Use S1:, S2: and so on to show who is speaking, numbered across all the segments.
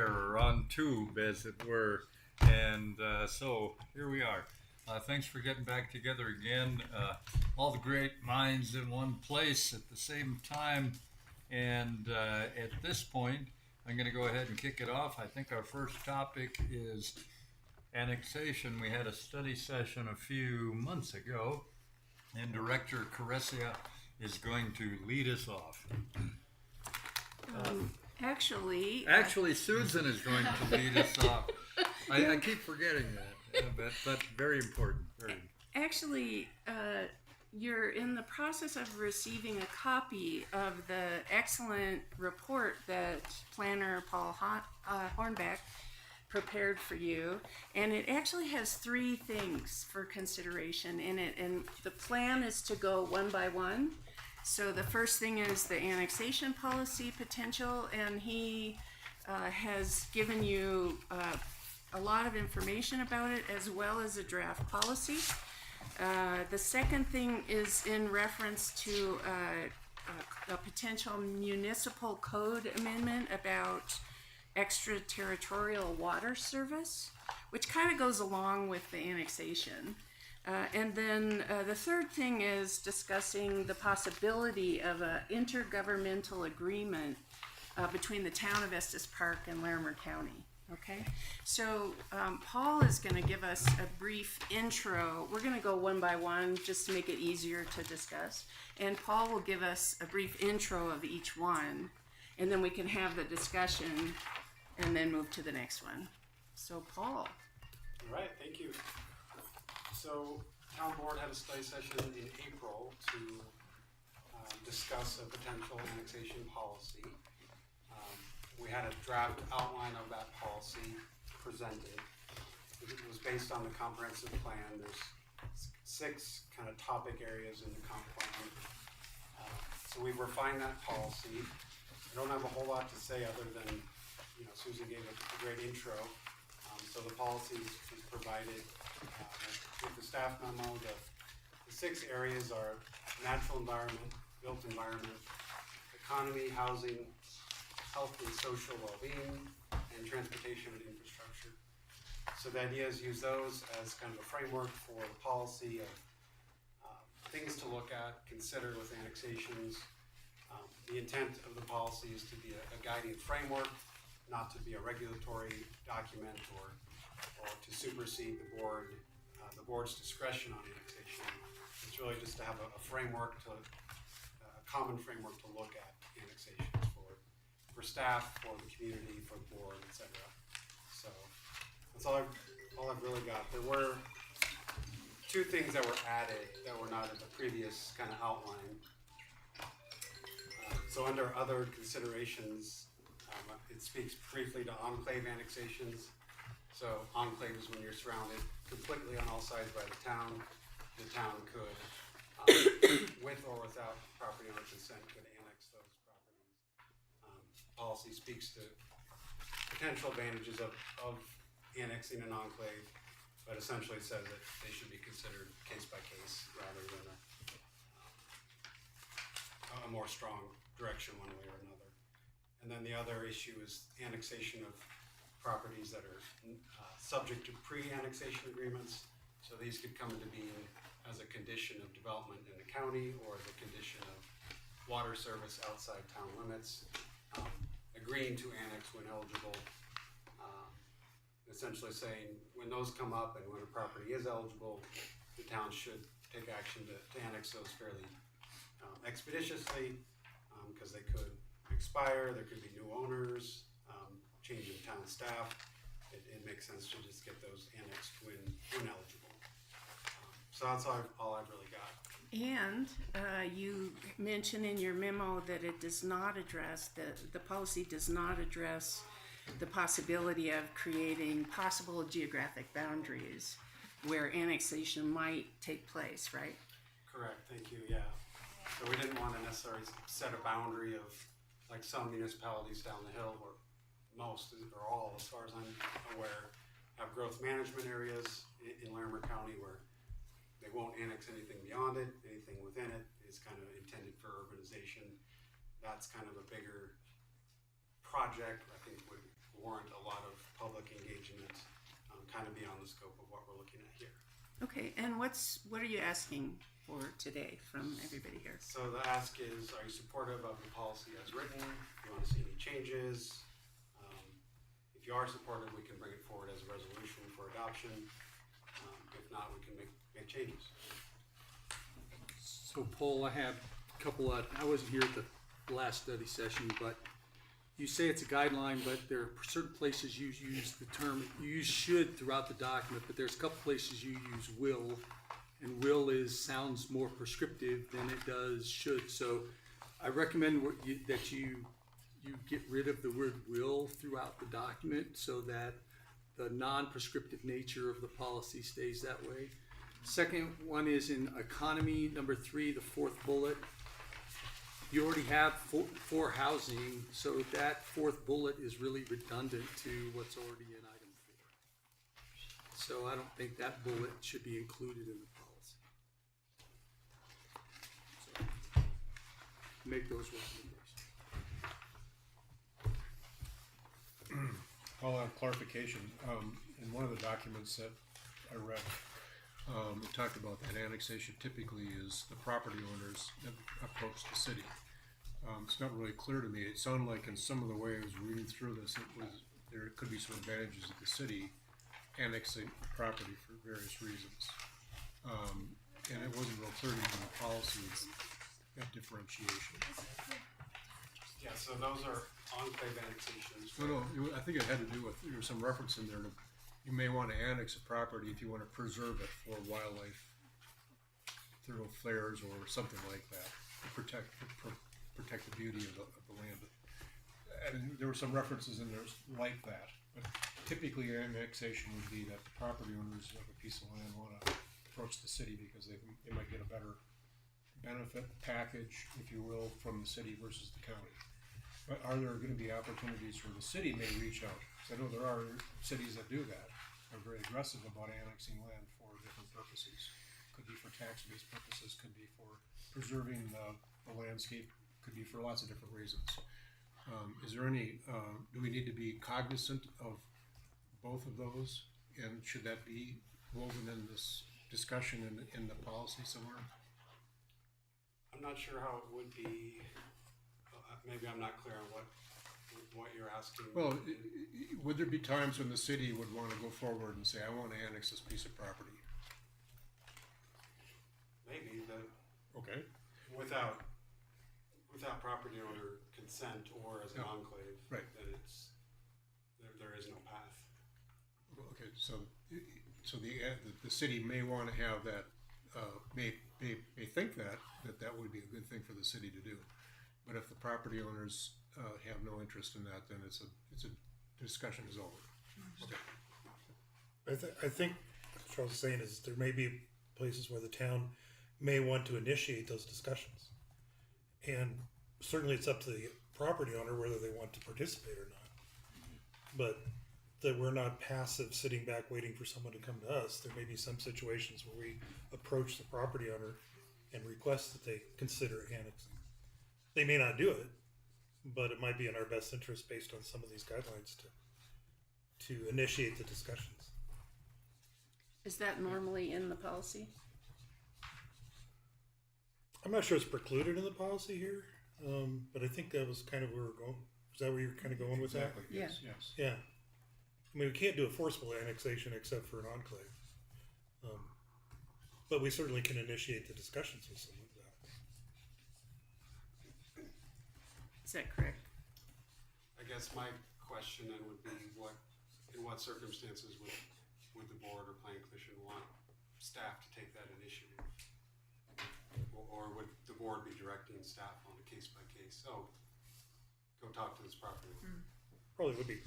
S1: air or on tube, as it were. And so here we are. Thanks for getting back together again. All the great minds in one place at the same time. And at this point, I'm going to go ahead and kick it off. I think our first topic is annexation. We had a study session a few months ago, and Director Caressia is going to lead us off.
S2: Actually,
S1: Susan is going to lead us off. I keep forgetting that, but very important.
S2: actually, you're in the process of receiving a copy of the excellent report that planner Paul Hornbeck prepared for you, and it actually has 3 things for consideration in it, and the plan is to go one by one. So the first thing is the annexation policy potential, and he has given you a lot of information about it, as well as a draft policy. The second thing is in reference to a potential municipal code amendment about extraterritorial water service, which kind of goes along with the annexation. And then the third thing is discussing the possibility of an intergovernmental agreement between the town of Estes Park and Larimer County. Okay, so Paul is going to give us a brief intro. We're going to go one by one just to make it easier to discuss. And Paul will give us a brief intro of each one, and then we can have the discussion and then move to the next one. So Paul.
S3: All right, thank you. So town board had a study session in April to discuss a potential annexation policy. We had a draft outline of that policy presented. It was based on the comprehensive plan. There's 6 kind of topic areas in the comp plan. So we refined that policy. I don't have a whole lot to say other than, Susan gave a great intro. So the policy is provided with the staff memo. The 6 areas are natural environment, built environment, economy, housing, health and social well-being, and transportation and infrastructure. So the idea is use those as kind of a framework for the policy of things to look at, consider with annexations. The intent of the policy is to be a guiding framework, not to be a regulatory document or to supersede the board's discretion on annexation. It's really just to have a framework, a common framework to look at annexations for staff, for the community, for the board, etc. So that's all I've really got. There were 2 things that were added that were not in the previous kind of outline. So under other considerations, it speaks briefly to enclave annexations. So enclave is when you're surrounded completely on all sides by the town. The town could, with or without property owner consent, could annex those properties. Policy speaks to potential advantages of annexing an enclave, but essentially says that they should be considered case by case rather than a more strong direction one way or another. And then the other issue is annexation of properties that are subject to pre-annexation agreements. So these could come into being as a condition of development in the county or as a condition of water service outside town limits. Agreeing to annex when eligible, essentially saying when those come up and when a property is eligible, the town should take action to annex those fairly expeditiously, because they could expire, there could be new owners, change in town staff. It makes sense to just get those annexed when eligible. So that's all I've really got.
S2: And you mentioned in your memo that it does not address, the policy does not address the possibility of creating possible geographic boundaries where annexation might take place, right?
S3: Correct, thank you, yeah. So we didn't want to necessarily set a boundary of, like some municipalities down the hill, or most, or all, as far as I'm aware, have growth management areas in Larimer County where they won't annex anything beyond it. Anything within it is kind of intended for urbanization. That's kind of a bigger project. I think would warrant a lot of public engagement, kind of beyond the scope of what we're looking at here.
S2: Okay, and what are you asking for today from everybody here?
S3: So the ask is, are you supportive of the policy as written? Do you want to see any changes? If you are supportive, we can bring it forward as a resolution for adoption. If not, we can make changes.
S4: So Paul, I have a couple of, I wasn't here at the last study session, but you say it's a guideline, but there are certain places you use the term, you use should throughout the document, but there's a couple places you use will, and will sounds more prescriptive than it does should. So I recommend that you get rid of the word will throughout the document so that the non-prescriptive nature of the policy stays that way. Second one is in economy, number 3, the 4th bullet. You already have for housing, so that 4th bullet is really redundant to what's already in item 4. So I don't think that bullet should be included in the policy. So make those recommendations.
S5: I'll have clarification. In one of the documents that I read, it talked about that annexation typically is the property owners that approach the city. It's not really clear to me. It sounded like in some of the way I was reading through this, there could be some advantages of the city annexing property for various reasons. And it wasn't real clear to me in the policy that differentiation.
S3: Yeah, so those are enclave annexations.
S5: No, I think it had to do with, there was some reference in there to, you may want to annex a property if you want to preserve it for wildlife thoroughfares or something like that, to protect the beauty of the land. And there were some references in there like that, but typically annexation would be that the property owners of a piece of land want to approach the city because they might get a better benefit package, if you will, from the city versus the county. But are there going to be opportunities where the city may reach out? Because I know there are cities that do that, are very aggressive about annexing land for different purposes. Could be for tax-based purposes, could be for preserving the landscape, could be for lots of different reasons. Is there any, do we need to be cognizant of both of those? And should that be woven in this discussion in the policy somewhere?
S3: I'm not sure how it would be. Maybe I'm not clear on what you're asking.
S5: Well, would there be times when the city would want to go forward and say, I want to annex this piece of property?
S3: Maybe
S5: Okay.
S3: without property owner consent or as an
S5: Yeah.
S3: enclave,
S5: Right.
S3: then there is no path.
S5: Okay, so the city may want to have that, may think that would be a good thing for the city to do. But if the property owners have no interest in that, then it's a discussion is over. Okay.
S6: I think what Charles is saying is there may be places where the town may want to initiate those discussions. And certainly it's up to the property owner whether they want to participate or not. But that we're not passive, sitting back, waiting for someone to come to us. There may be some situations where we approach the property owner and request that they consider annexing. They may not do it, but it might be in our best interest based on some of these guidelines to initiate the discussions.
S2: Is that normally in the policy?
S6: I'm not sure it's precluded in the policy here, but I think that was kind of where we're going. Is that where you're kind of going with
S5: Exactly,
S6: that?
S5: yes, yes.
S6: Yeah. I mean, we can't do a forcible annexation except for an enclave. But we certainly can initiate the discussions with someone about it.
S2: Is that correct?
S3: I guess my question then would be in what circumstances would the board or planning commission want staff to take that initiative? Or would the board be directing staff on a case by case? Oh, go talk to this property owner.
S6: Probably would be.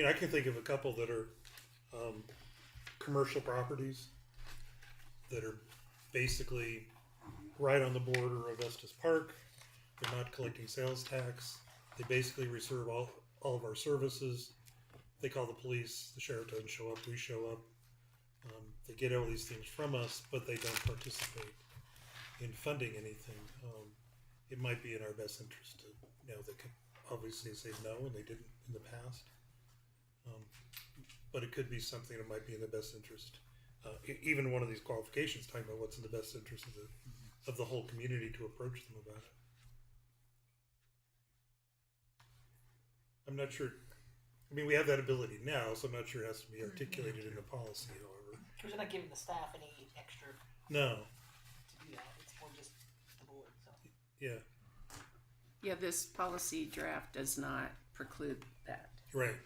S6: I can think of a couple that are commercial properties that are basically right on the border of Estes Park. They're not collecting sales tax. They basically reserve all of our services. They call the police. The sheriff doesn't show up. We show up. They get all these things from us, but they don't participate in funding anything. It might be in our best interest to, obviously say no, and they didn't in the past. But it could be something that might be in the best interest. Even one of these qualifications talking about what's in the best interest of the whole community to approach them about it. I'm not sure. I mean, we have that ability now, so I'm not sure it has to be articulated in the policy, however.
S7: Because you're not giving the staff any extra
S6: No.
S7: to do that. It's more just the board. So
S6: Yeah.
S2: Yeah, this policy draft does not preclude that.
S6: Right.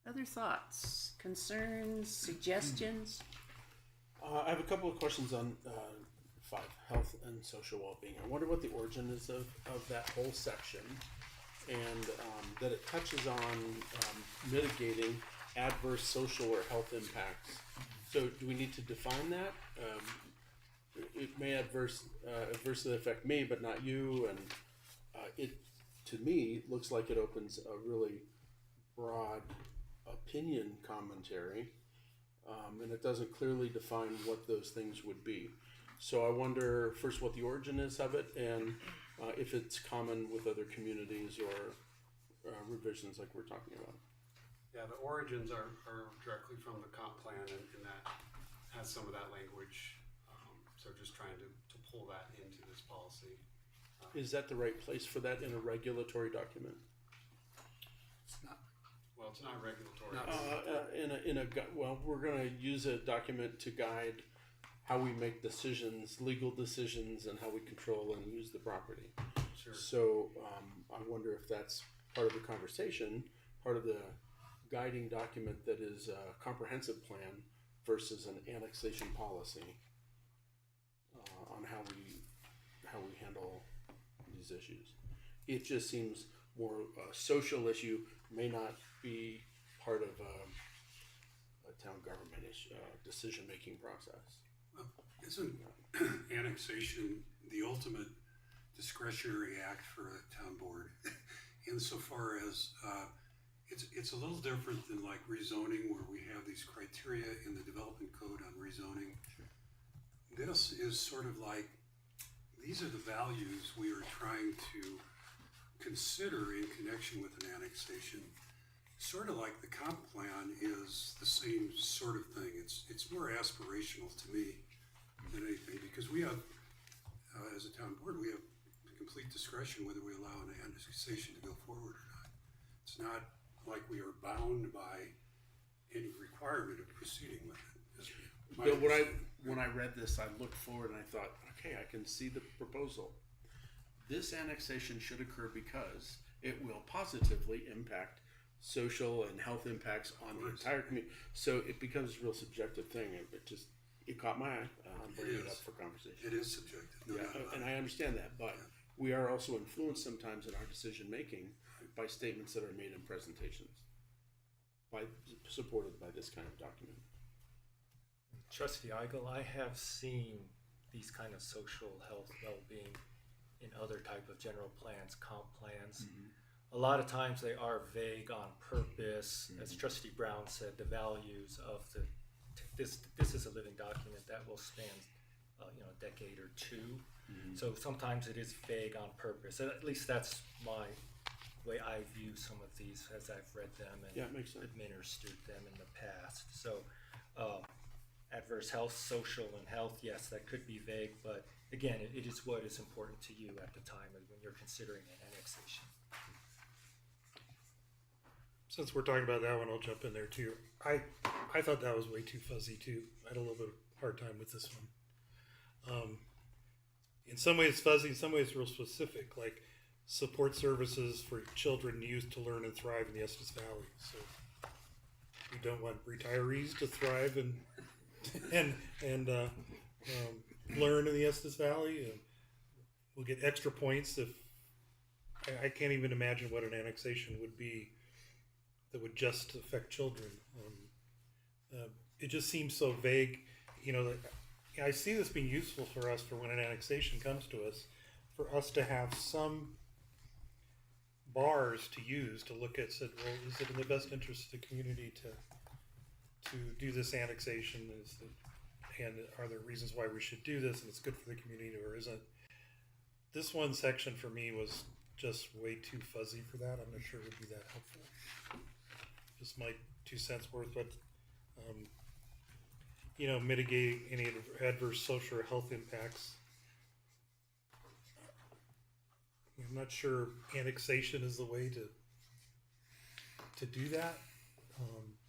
S2: Other thoughts, concerns, suggestions?
S8: I have a couple of questions on 5, health and social well-being. I wonder what the origin is of that whole section, and that it touches on mitigating adverse social or health impacts. So do we need to define that? It may adversely affect me, but not you, and it, to me, looks like it opens a really broad opinion commentary, and it doesn't clearly define what those things would be. So I wonder first what the origin is of it, and if it's common with other communities or revisions like we're talking about.
S3: Yeah, the origins are directly from the comp plan, and that has some of that language. So just trying to pull that into this policy.
S8: Is that the right place for that in a regulatory document?
S4: It's not.
S3: Well, it's not regulatory.
S8: Well, we're going to use a document to guide how we make decisions, legal decisions, and how we control and use the property.
S3: Sure.
S8: So I wonder if that's part of the conversation, part of the guiding document that is a comprehensive plan versus an annexation policy on how we handle these issues. It just seems more a social issue, may not be part of a town government decision-making process.
S9: Isn't annexation the ultimate discretionary act for a town board? Insofar as it's a little different than like rezoning, where we have these criteria in the development code on rezoning. This is sort of like, these are the values we are trying to consider in connection with an annexation. Sort of like the comp plan is the same sort of thing. It's more aspirational to me than anything, because we have, as a town board, we have complete discretion whether we allow an annexation to go forward or not. It's not like we are bound by any requirement of proceeding with it.
S8: But when I read this, I looked forward and I thought, okay, I can see the proposal. This annexation should occur because it will positively impact social and health impacts on the entire community. So it becomes a real subjective thing. It caught my eye. I'm bringing it up for conversation.
S9: It is subjective. No doubt about
S8: And
S9: it.
S8: I understand that, but we are also influenced sometimes in our decision making by statements that are made in presentations, supported by this kind of document.
S10: Trustee Eigel, I have seen these kind of social health well-being in other type of general plans, comp plans. A lot of times they are vague on purpose. As Trustee Brown said, the values of this is a living document that will span a decade or two. So sometimes it is vague on purpose. At least that's my way I view some of these as I've read them and
S8: Yeah, it makes sense.
S10: administered them in the past. So adverse health, social and health, yes, that could be vague, but again, it is what is important to you at the time when you're considering an annexation.
S6: Since we're talking about that one, I'll jump in there too. I thought that was way too fuzzy too. I had a little bit of a hard time with this one. In some ways it's fuzzy, in some ways it's real specific, like support services for children and youth to learn and thrive in the Estes Valley. So we don't want retirees to thrive and learn in the Estes Valley. And we'll get extra points if I can't even imagine what an annexation would be that would just affect children. It just seems so vague. I see this being useful for us for when an annexation comes to us, for us to have some bars to use to look at. Said, well, is it in the best interest of the community to do this annexation? And are there reasons why we should do this, and it's good for the community, or isn't? this one section for me was just way too fuzzy for that. I'm not sure it would be that helpful. Just my 2 cents worth, but mitigate any adverse social or health impacts. I'm not sure annexation is the way to do that.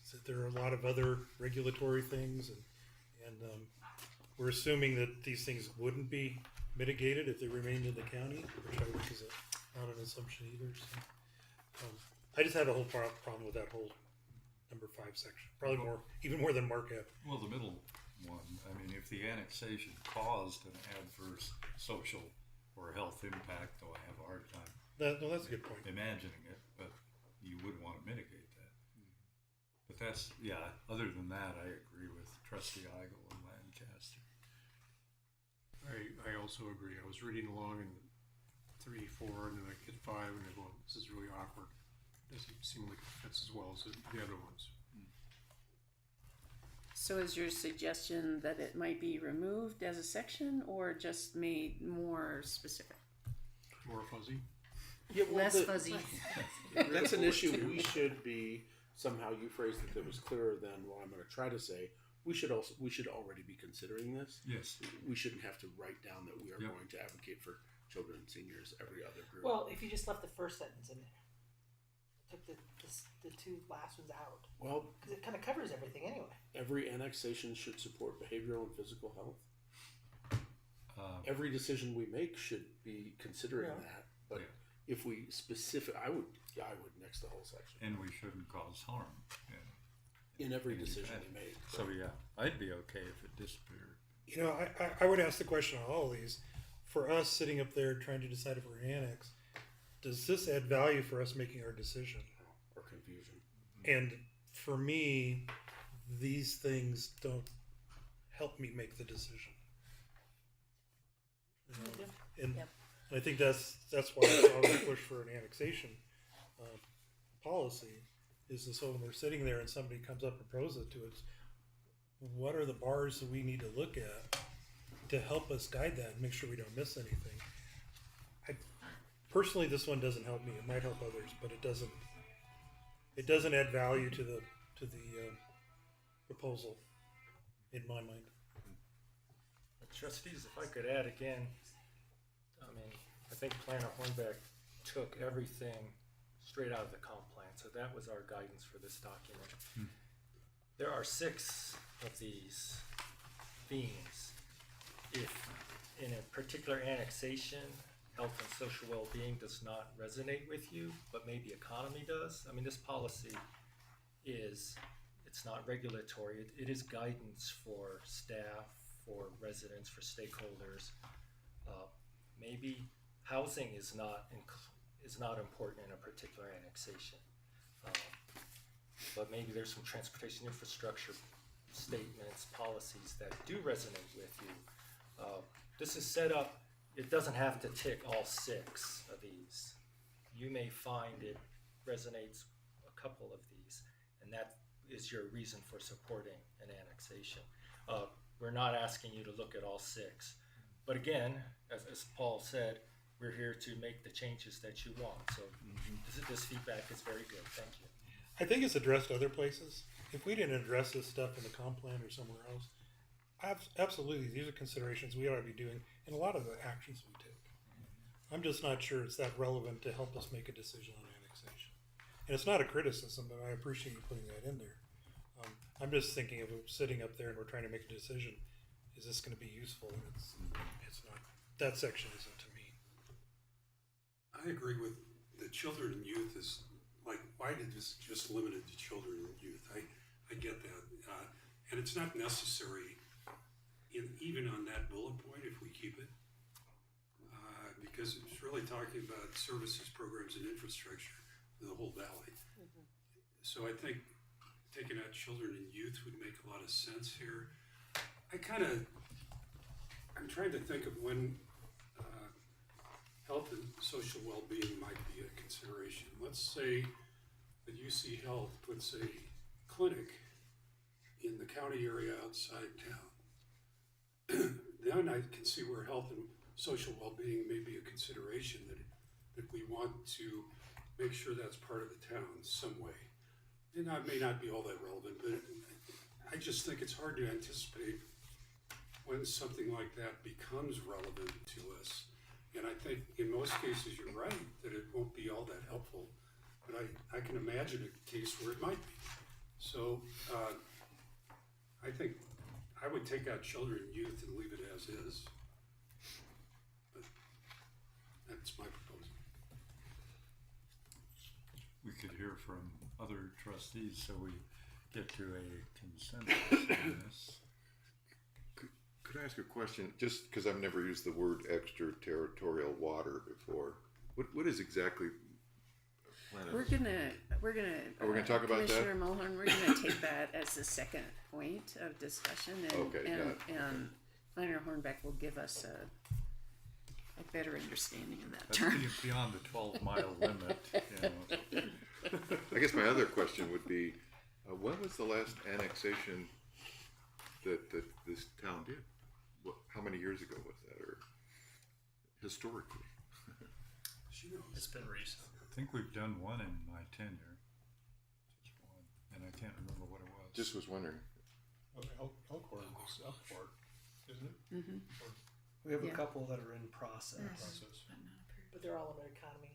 S6: So there are a lot of other regulatory things, and we're assuming that these things wouldn't be mitigated if they remained in the county, which I think is not an assumption either. So, I just had a whole problem with that whole number 5 section. Probably even more than Mark had.
S1: Well, the middle one, I mean, if the annexation caused an adverse social or health impact, though I have a hard time
S6: That's a good point.
S1: imagining it, but you would want to mitigate that. But other than that, I agree with Trustee Eigel and Lancaster.
S5: I also agree. I was reading along in 3, 4, and then I get 5, and I go, this is really awkward. Doesn't seem like it fits as well as the other ones.
S2: So is your suggestion that it might be removed as a section or just made more specific?
S5: More fuzzy.
S8: Yeah, well,
S2: Less fuzzy.
S8: That's an issue. We should be somehow. You phrased it that was clearer than what I'm going to try to say. We should already be considering this.
S1: Yes.
S8: We shouldn't have to write down that we are
S1: Yep.
S8: going to advocate for children and seniors, every other group.
S7: Well, if you just left the first sentence in there, took the 2 last ones out,
S8: Well,
S7: because it kind of covers everything anyway.
S8: every annexation should support behavioral and physical health. Every decision we make should be considering
S7: Yeah.
S8: that. But
S1: Yeah.
S8: if we I would next the whole section
S1: And we shouldn't cause harm.
S8: in every decision we make.
S1: So I'd be okay if it disappeared.
S6: I would ask the question on all of these. For us sitting up there trying to decide if we're an annex, does this add value for us making our decision?
S8: Or confusion.
S6: And for me, these things don't help me make the decision. And
S7: Yep.
S6: I think that's why I always push for an annexation policy. Is so when we're sitting there and somebody comes up and proposes it to us, what are the bars that we need to look at to help us guide that and make sure we don't miss anything? Personally, this one doesn't help me. It might help others, but it doesn't. It doesn't add value to the proposal, in my mind.
S10: Trustees, if I could add again, I mean, I think Planner Hornbeck took everything straight out of the comp plan, so that was our guidance for this document. There are 6 of these themes. If in a particular annexation, health and social well-being does not resonate with you, but maybe economy does, I mean, this policy it's not regulatory, it is guidance for staff, for residents, for stakeholders. Maybe housing is not important in a particular annexation, but maybe there's some transportation infrastructure statements, policies that do resonate with you. This is set up. It doesn't have to tick all 6 of these. You may find it resonates a couple of these, and that is your reason for supporting an annexation. We're not asking you to look at all 6. But again, as Paul said, we're here to make the changes that you want. So this feedback is very good. Thank you.
S6: I think it's addressed other places. If we didn't address this stuff in the comp plan or somewhere else, absolutely, these are considerations we ought to be doing in a lot of the actions we take. I'm just not sure it's that relevant to help us make a decision on annexation. And it's not a criticism, but I appreciate you putting that in there. I'm just thinking if we're sitting up there and we're trying to make a decision, is this going to be useful? And it's not. That section isn't to me.
S9: I agree with the children and youth is like, why did this just limited to children and youth? I get that. And it's not necessary even on that bullet point if we keep it. Because it's really talking about services, programs, and infrastructure for the whole valley. So I think taking out children and youth would make a lot of sense here. I'm trying to think of when health and social well-being might be a consideration. Let's say that UC Health puts a clinic in the county area outside town. Then I can see where health and social well-being may be a consideration that we want to make sure that's part of the town some way. And that may not be all that relevant, but I just think it's hard to anticipate when something like that becomes relevant to us. And I think in most cases you're right that it won't be all that helpful, but I can imagine a case where it might be. So I think I would take out children and youth and leave it as is. But that's my proposal.
S1: We could hear from other trustees, so we get to a consensus on this.
S11: Could I ask a question? Just because I've never used the word extraterritorial water before. What is exactly?
S2: We're gonna
S11: Oh, we're gonna talk about that?
S2: Commissioner Mulhern, we're gonna take that as the second point of discussion, and
S11: Okay, got it.
S2: and Planner Hornbeck will give us a better understanding of that
S1: That's
S2: term.
S1: beyond the 12-mile limit, you know.
S11: I guess my other question would be, when was the last annexation that this town did? How many years ago was that, or historically?
S9: She knows.
S12: It's been recent.
S1: I think we've done one in my tenure. Just one, and I can't remember what it was.
S11: Just was wondering.
S5: Elkhorn was Elkhorn, isn't it?
S2: Mm-hmm.
S12: We have
S2: Yeah.
S12: a couple that are in process.
S5: Process.
S7: But they're all under economy.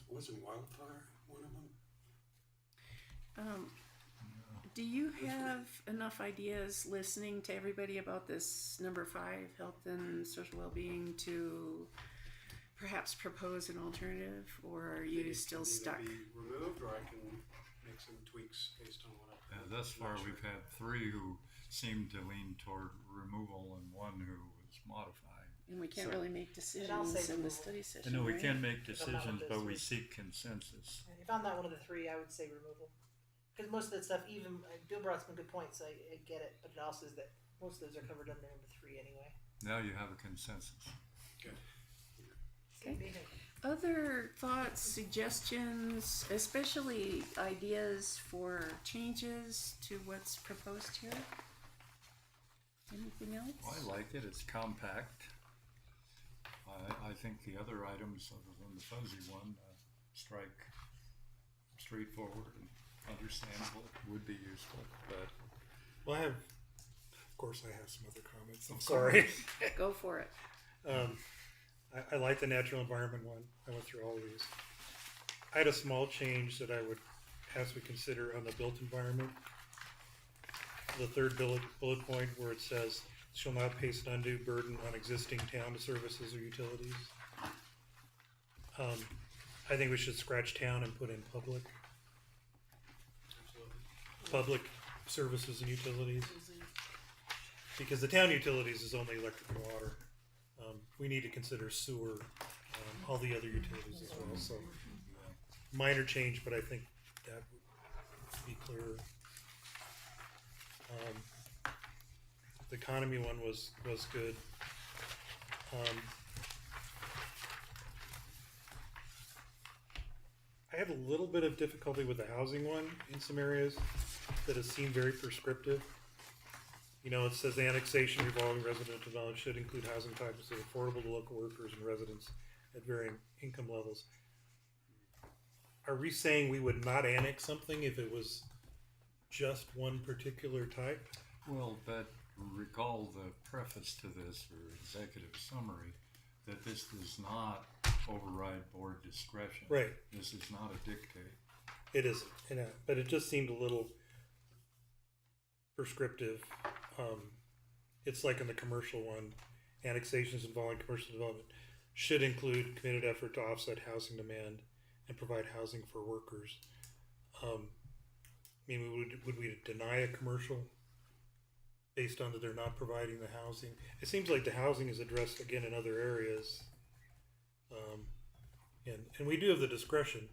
S9: Wasn't Wildfire one of them?
S2: Do you have enough ideas listening to everybody about this number 5, health and social well-being, to perhaps propose an alternative, or are you
S3: Maybe
S2: still
S3: it can
S2: stuck?
S3: either be removed, or I can make some tweaks based on what I.
S1: Thus far, we've had 3 who seem to lean toward removal and 1 who was modifying.
S2: And we can't
S1: So-
S2: really make
S7: I'll
S2: decisions
S7: say
S2: in the
S7: removal.
S2: study
S1: I
S2: session,
S1: know we
S2: right?
S1: can make
S7: If I'm not
S1: decisions,
S7: with
S1: but
S7: this
S1: we
S7: week.
S1: seek consensus.
S7: If I'm not one of the 3, I would say removal. Because most of that stuff, even Bill brought some good points. I get it, but it also is that most of those are covered under number 3 anyway.
S1: Now you have a consensus.
S2: Okay. Other thoughts, suggestions, especially ideas for changes to what's proposed here? Anything else?
S1: Well, I like it. It's compact. I think the other items, other than the fuzzy one, strike straightforward and understandable, would be useful. But
S6: Well, of course, I have some other comments. I'm sorry.
S2: Go for it.
S6: I like the natural environment one. I went through all of these. I had a small change that I would ask we consider on the built environment. The third bullet point where it says, shall not place an undue burden on existing town services or utilities. I think we should scratch town and put in public. Public services and utilities. Because the town utilities is only electric and water. We need to consider sewer, all the other utilities as well, so minor change, but I think that would be clearer. The economy one was good. I have a little bit of difficulty with the housing one in some areas that has seemed very prescriptive. You know, it says annexation revolving residential development should include housing types that are affordable to local workers and residents at varying income levels. Are we saying we would not annex something if it was just one particular type?
S1: well, but recall the preface to this, or executive summary, that this does not override board discretion.
S6: Right,
S1: This is not a dictate.
S6: it isn't, but it just seemed a little prescriptive. It's like in the commercial one, annexations involving commercial development should include committed effort to offset housing demand and provide housing for workers. I mean, would we deny a commercial based on that they're not providing the housing? It seems like the housing is addressed again in other areas. And we do have the discretion,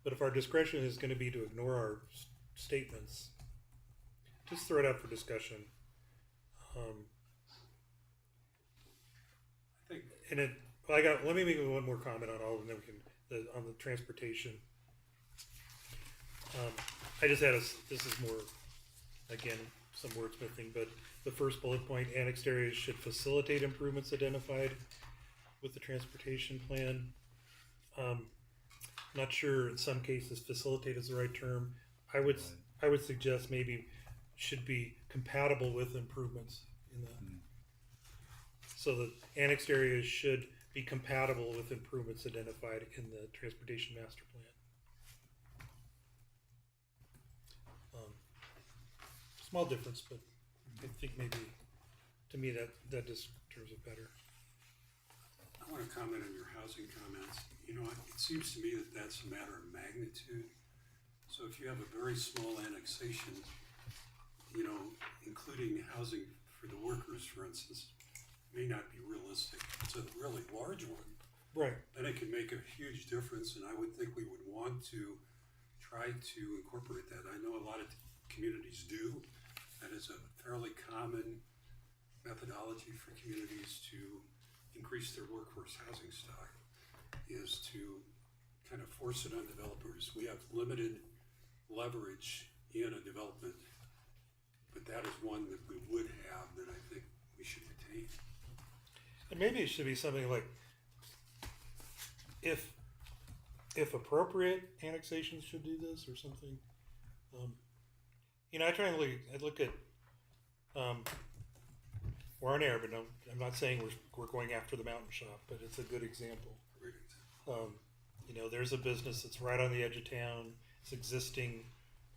S6: but if our discretion is going to be to ignore our statements, just throw it out for discussion.
S3: I think
S6: And it, let me make one more comment on all of them, then we can, on the transportation. I just had this is more, again, some wordsmithing, but the first bullet point, annexed areas should facilitate improvements identified with the transportation plan. Not sure in some cases facilitate is the right term. I would suggest maybe should be compatible with improvements in the, so the annexed areas should be compatible with improvements identified in the transportation master plan. Small difference, but I think maybe to me that just deserves it better.
S9: I want to comment on your housing comments. You know, it seems to me that that's a matter of magnitude. So if you have a very small annexation, you know, including housing for the workers, for instance, may not be realistic. It's a really large one.
S6: Right.
S9: Then it can make a huge difference, and I would think we would want to try to incorporate that. I know a lot of communities do. That is a fairly common methodology for communities to increase their workforce housing stock, is to kind of force it on developers. We have limited leverage in a development, but that is one that we would have that I think we should retain.
S6: And maybe it should be something like, if appropriate, annexations should do this or something. You know, I try and look at we're on air, but I'm not saying we're going after the mountain shop, but it's a good example.
S9: Great example.
S6: You know, there's a business that's right on the edge of town. It's existing,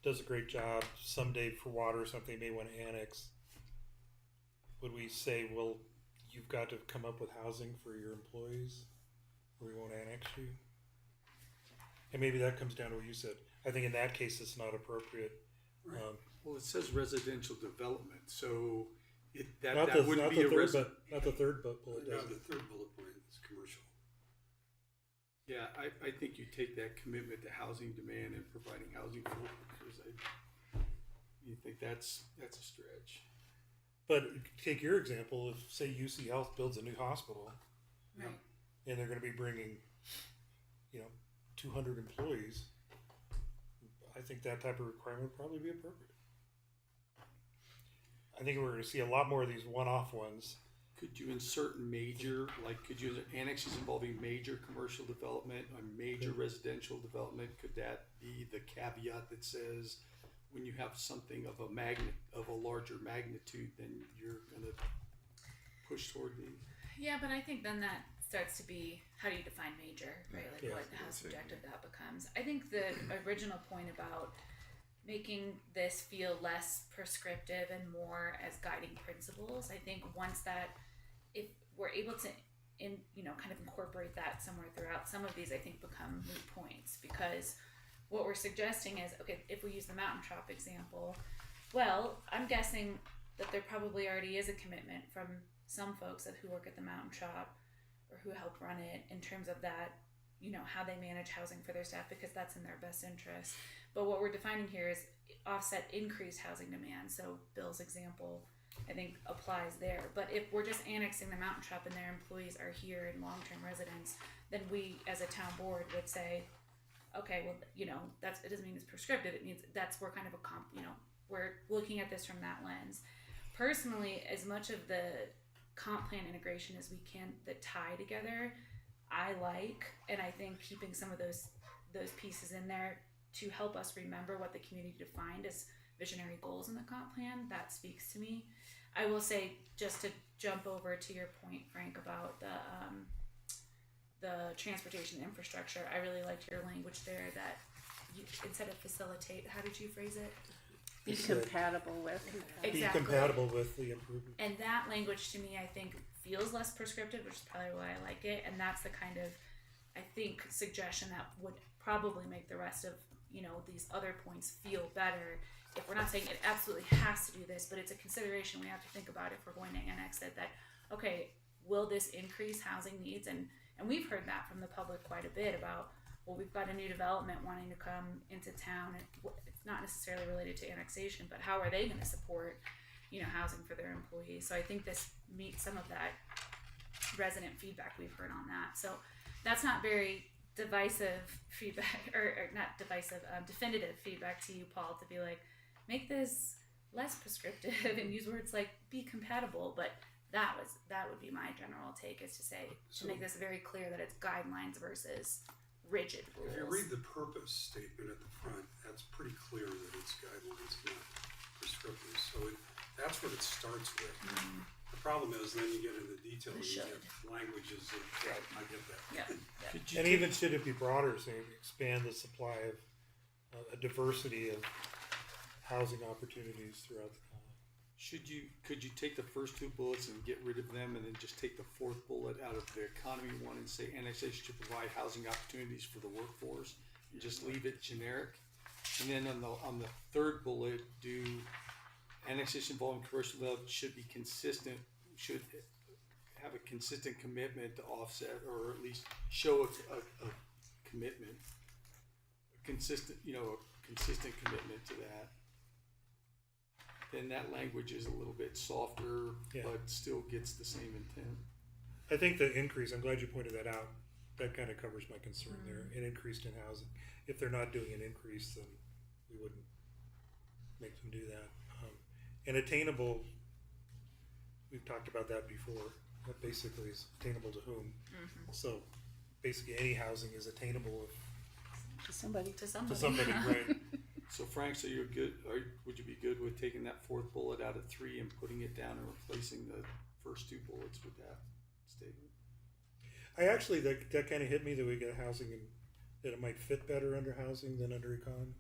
S6: does a great job. Someday for water or something, they may want to annex. Would we say, well, you've got to come up with housing for your employees, or we won't annex you? And maybe that comes down to what you said. I think in that case, it's not appropriate.
S9: Right.
S4: Well, it says residential development, so that
S6: Not
S4: wouldn't be
S6: the
S4: a
S6: third,
S4: resident.
S6: but not the third bullet.
S9: No,
S6: Does it?
S9: the third bullet point is commercial.
S4: Yeah, I think you take that commitment to housing demand and providing housing for workers. You think that's a stretch.
S6: But take your example. If say UC Health builds a new hospital,
S2: Right.
S6: and they're going to be bringing, 200 employees, I think that type of requirement would probably be appropriate. I think we're going to see a lot more of these one-off ones.
S4: Could you insert major, like could you annexes involving major commercial development or major residential development? Could that be the caveat that says when you have something of a larger magnitude, then you're going to push toward these?
S13: Yeah, but I think then that starts to be, how do you define major, right? Like
S6: Yeah.
S13: how subjective that becomes. I think the original point about making this feel less prescriptive and more as guiding principles, I think once that, if we're able to kind of incorporate that somewhere throughout, some of these I think become moot points, because what we're suggesting is, okay, if we use the mountain shop example, well, I'm guessing that there probably already is a commitment from some folks who work at the mountain shop or who help run it in terms of that, how they manage housing for their staff, because that's in their best interest. But what we're defining here is offset increased housing demand. So Bill's example, I think, applies there. But if we're just annexing the mountain shop and their employees are here in long-term residence, then we as a town board would say, okay, well, it doesn't mean it's prescriptive. It means we're kind of we're looking at this from that lens. Personally, as much of the comp plan integration as we can that tie together, I like, and I think keeping some of those pieces in there to help us remember what the community defined as visionary goals in the comp plan, that speaks to me. I will say, just to jump over to your point, Frank, about the transportation infrastructure, I really liked your language there that you, instead of facilitate, how did you phrase it?
S2: Be compatible with.
S6: Be
S13: Exactly.
S6: compatible with the improvement.
S13: And that language to me, I think, feels less prescriptive, which is probably why I like it. And that's the kind of, I think, suggestion that would probably make the rest of, these other points feel better. If we're not saying it absolutely has to do this, but it's a consideration we have to think about if we're going to annex it, that, okay, will this increase housing needs? And we've heard that from the public quite a bit about, well, we've got a new development wanting to come into town, and it's not necessarily related to annexation, but how are they going to support, housing for their employees? So I think this meets some of that resident feedback we've heard on that. So that's not very divisive feedback, or not divisive, definitive feedback to you, Paul, to be like, make this less prescriptive and use words like be compatible, but that would be my general take, is to say, to make this very clear that it's guidelines versus rigid rules.
S9: If you read the purpose statement at the front, that's pretty clear that it's guidelines, not prescriptive. So that's what it starts with. The problem is then you get into the detail and you get languages that, I get that.
S13: Yeah.
S6: And even should it be broader, saying expand the supply of a diversity of housing opportunities throughout the county.
S4: Could you take the first two bullets and get rid of them, and then just take the fourth bullet out of the economy one and say annexation should provide housing opportunities for the workforce, and just leave it generic? And then on the third bullet, do annexation involving commercial development should be consistent, should have a consistent commitment to offset, or at least show a commitment, a consistent commitment to that. Then that language is a little bit softer, but still gets the same intent.
S6: I think the increase, I'm glad you pointed that out. That kind of covers my concern there. An increase in housing. If they're not doing an increase, then we wouldn't make them do that. And attainable, we've talked about that before. That basically is attainable to whom? So basically any housing is attainable
S2: To somebody.
S6: to somebody, right?
S4: So Frank, so you're good, would you be good with taking that fourth bullet out of 3 and putting it down and replacing the first two bullets with that statement?
S6: I actually, that kind of hit me that we get housing and that it might fit better under housing than under econ.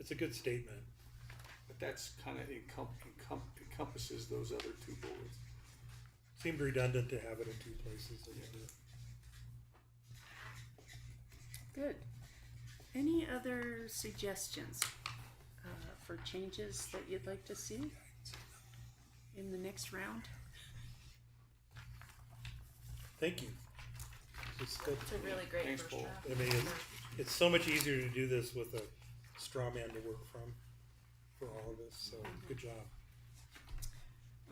S6: It's a good statement.
S4: But that's kind of encompasses those other two bullets.
S6: Seemed redundant to have it in 2 places.
S2: Good. Any other suggestions for changes that you'd like to see in the next round?
S6: Thank you. It's good.
S13: It's a really great
S4: Thanks,
S13: first
S4: Paul.
S13: draft.
S6: I mean, it's so much easier to do this with a straw man to work from for all of us. So good job.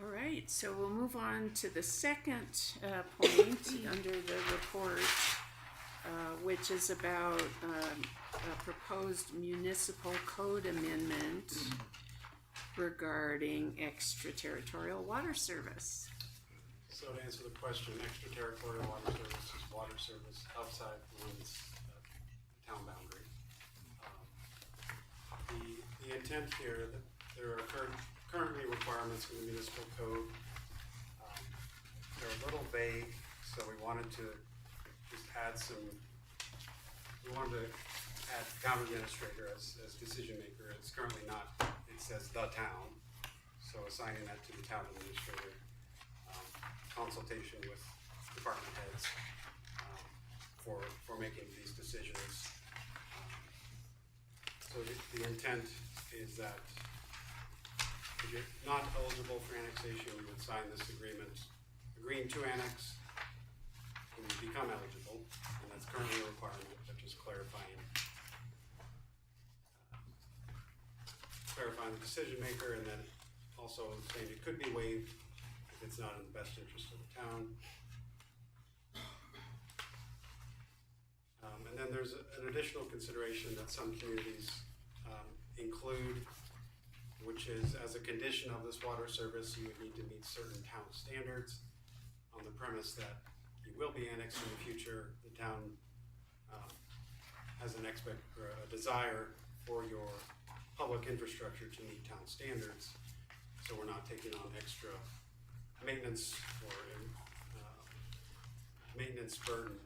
S2: All right, so we'll move on to the second point under the report, which is about a proposed municipal code amendment regarding extraterritorial water service.
S3: So to answer the question, extraterritorial water service is water service outside the limits of the town boundary. The intent here, that there are currently requirements in the municipal code. They're a little vague, so we wanted to just add town administrator as decision maker. It's currently not, it says the town, so assigning that to the town administrator. Consultation with department heads for making these decisions. So the intent is that if you're not eligible for annexation, you would sign this agreement, agreeing to annex when you become eligible, and that's currently a requirement, but just clarifying the decision maker, and then also saying it could be waived if it's not in the best interest of the town. And then there's an additional consideration that some communities include, which is as a condition of this water service, you would need to meet certain town standards on the premise that you will be annexed in the future. The town has a desire for your public infrastructure to meet town standards, so we're not taking on extra maintenance or maintenance burden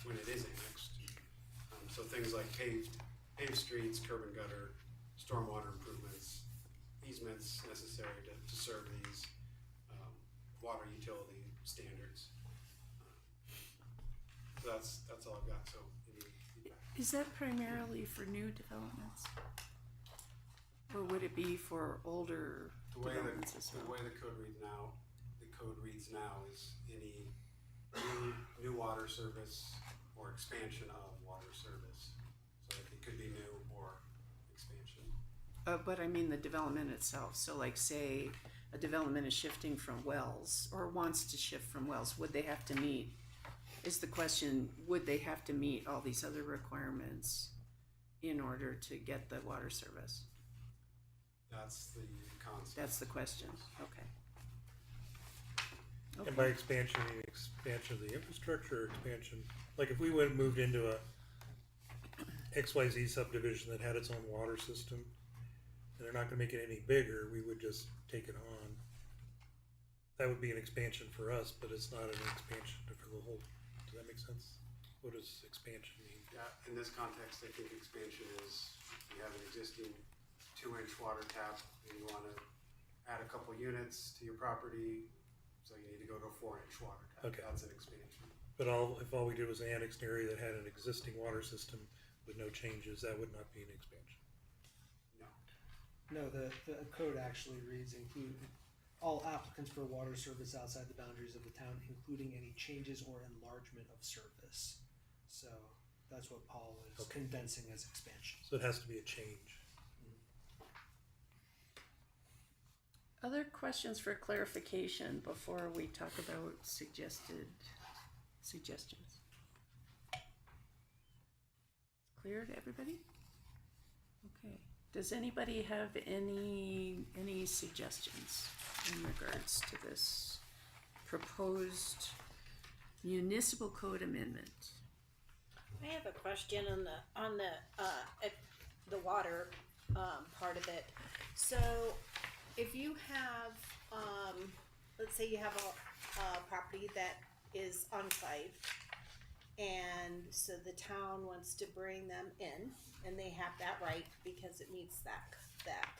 S3: when it is annexed. So things like paved streets, curb and gutter, stormwater improvements, easements necessary to serve these water utility standards. So that's all I've got. So
S2: Is that primarily for new developments? Or would it be for older developments as well?
S3: The way the code reads now is any new water service or expansion of water service. So it could be new or expansion.
S2: But I mean the development itself. So like say a development is shifting from wells or wants to shift from wells, would they have to meet, is the question, would they have to meet all these other requirements in order to get the water service?
S3: That's the concept.
S2: That's the question. Okay.
S6: And by expansion, you mean expansion of the infrastructure, or expansion, like if we went and moved into a XYZ subdivision that had its own water system, and they're not gonna make it any bigger, we would just take it on. That would be an expansion for us, but it's not an expansion for the whole, does that make sense? What does expansion mean?
S3: Yeah, in this context, I think expansion is you have an existing 2-inch water tap and you want to add a couple units to your property, so you need to go to a 4-inch water tap.
S6: Okay.
S3: That's an expansion.
S6: But if all we did was annex an area that had an existing water system with no changes, that would not be an expansion.
S3: No.
S12: No, the code actually reads include all applicants for water service outside the boundaries of the town, including any changes or enlargement of service. So that's what Paul is condensing as expansion.
S6: So it has to be a change.
S2: Other questions for clarification before we talk about suggestions? Clear to everybody? Okay. Does anybody have any suggestions in regards to this proposed municipal code amendment?
S14: I have a question on the water part of it. So, if you have, let's say you have a property that is enclave, and so the town wants to bring them in, and they have that right because it meets that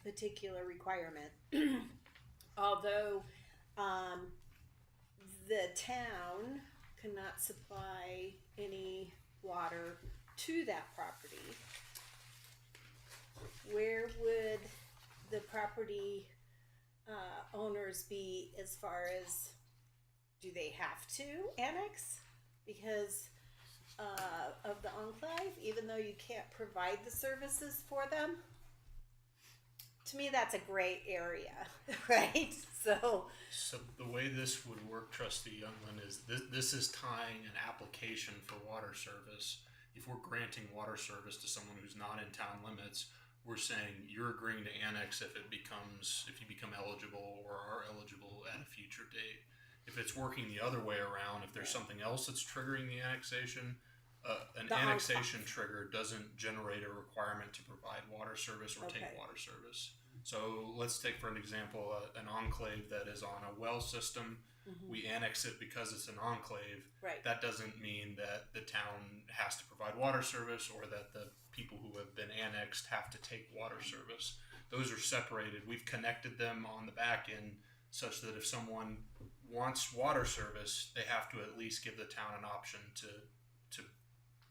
S14: particular requirement. Although the town cannot supply any water to that property, where would the property owners be as far as, do they have to annex because of the enclave, even though you can't provide the services for them? To me, that's a gray area, right? So
S15: the way this would work, Trustee Youngland, is this is tying an application for water service. If we're granting water service to someone who's not in town limits, we're saying you're agreeing to annex if you become eligible or are eligible at a future date. If it's working the other way around, if there's something else that's triggering the annexation, an annexation trigger doesn't generate a requirement to provide water service or take water service. So let's take, for an example, an enclave that is on a well system. We annex it because it's an enclave.
S14: Right.
S15: That doesn't mean that the town has to provide water service or that the people who have been annexed have to take water service. Those are separated. We've connected them on the back end such that if someone wants water service, they have to at least give the town an option to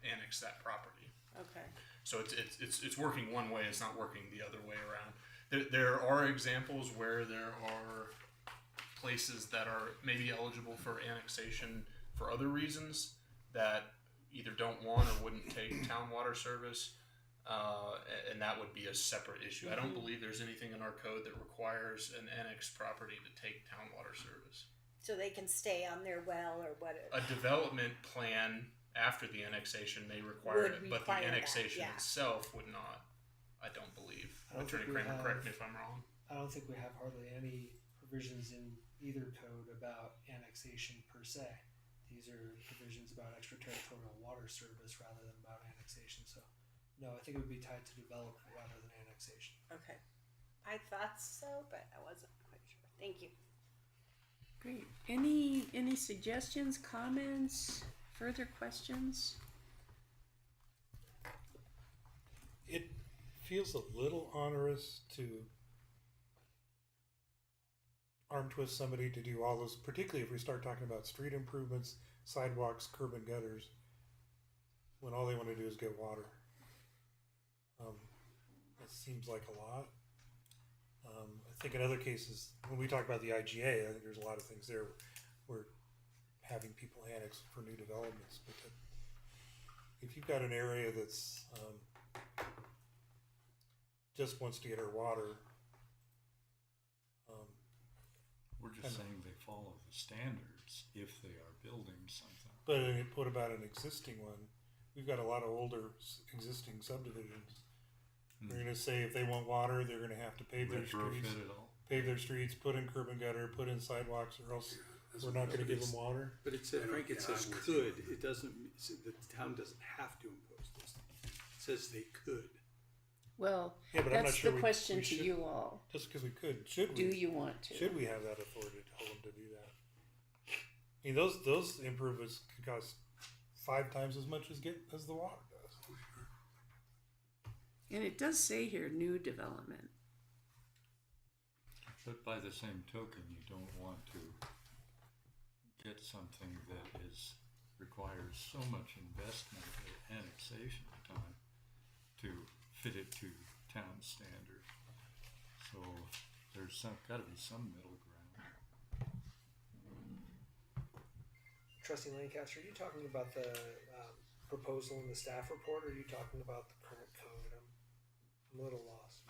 S15: annex that property.
S14: okay.
S15: So it's working one way. It's not working the other way around. There are examples where there are places that are maybe eligible for annexation for other reasons that either don't want or wouldn't take town water service, and that would be a separate issue. I don't believe there's anything in our code that requires an annexed property to take town water service.
S14: So they can stay on their well or whatever.
S15: A development plan after the annexation may require it, but the
S14: require that,
S15: annexation
S14: yeah.
S15: itself would not, I don't believe.
S12: I don't
S15: Attorney
S12: think we
S15: Kramer,
S12: have-
S15: correct me if I'm wrong.
S12: I don't think we have hardly any provisions in either code about annexation per se. These are provisions about extraterritorial water service rather than about annexation. So, no, I think it would be tied to development rather than annexation.
S14: Okay. I thought so, but I wasn't quite sure. Thank you.
S2: Great. Any suggestions, comments, further questions?
S6: It feels a little onerous to arm twist somebody to do all those, particularly if we start talking about street improvements, sidewalks, curb and gutters, when all they want to do is get water. That seems like a lot. I think in other cases, when we talk about the IGA, I think there's a lot of things there where having people annex for new developments. But if you've got an area that's just wants to get her water,
S1: We're just saying they follow the standards if they are building something.
S6: but what about an existing one? We've got a lot of older existing subdivisions They're gonna say if they want water, they're gonna have to pave their streets,
S1: Retrofit it all.
S6: put in curb and gutter, put in sidewalks, or else we're not gonna give them water.
S4: But it says, Frank, it says could, it doesn't, the town doesn't have to impose this. It says they could.
S2: Well,
S6: Yeah, but I'm not
S2: that's
S6: sure
S2: the
S6: we
S2: question to
S6: should-
S2: you all.
S6: Just because we could, should
S2: Do
S6: we?
S2: you want to?
S6: Should we have that authority to tell them to do that? I mean, those improvements could cost 5 times as much as the water does.
S2: And it does say here, new development.
S1: But by the same token, you don't want to get something that requires so much investment at annexation time to fit it to town standard. So there's got to be some middle ground.
S12: Trustee Lancaster, are you talking about the proposal in the staff report, or are you talking about the current code? I'm a little lost.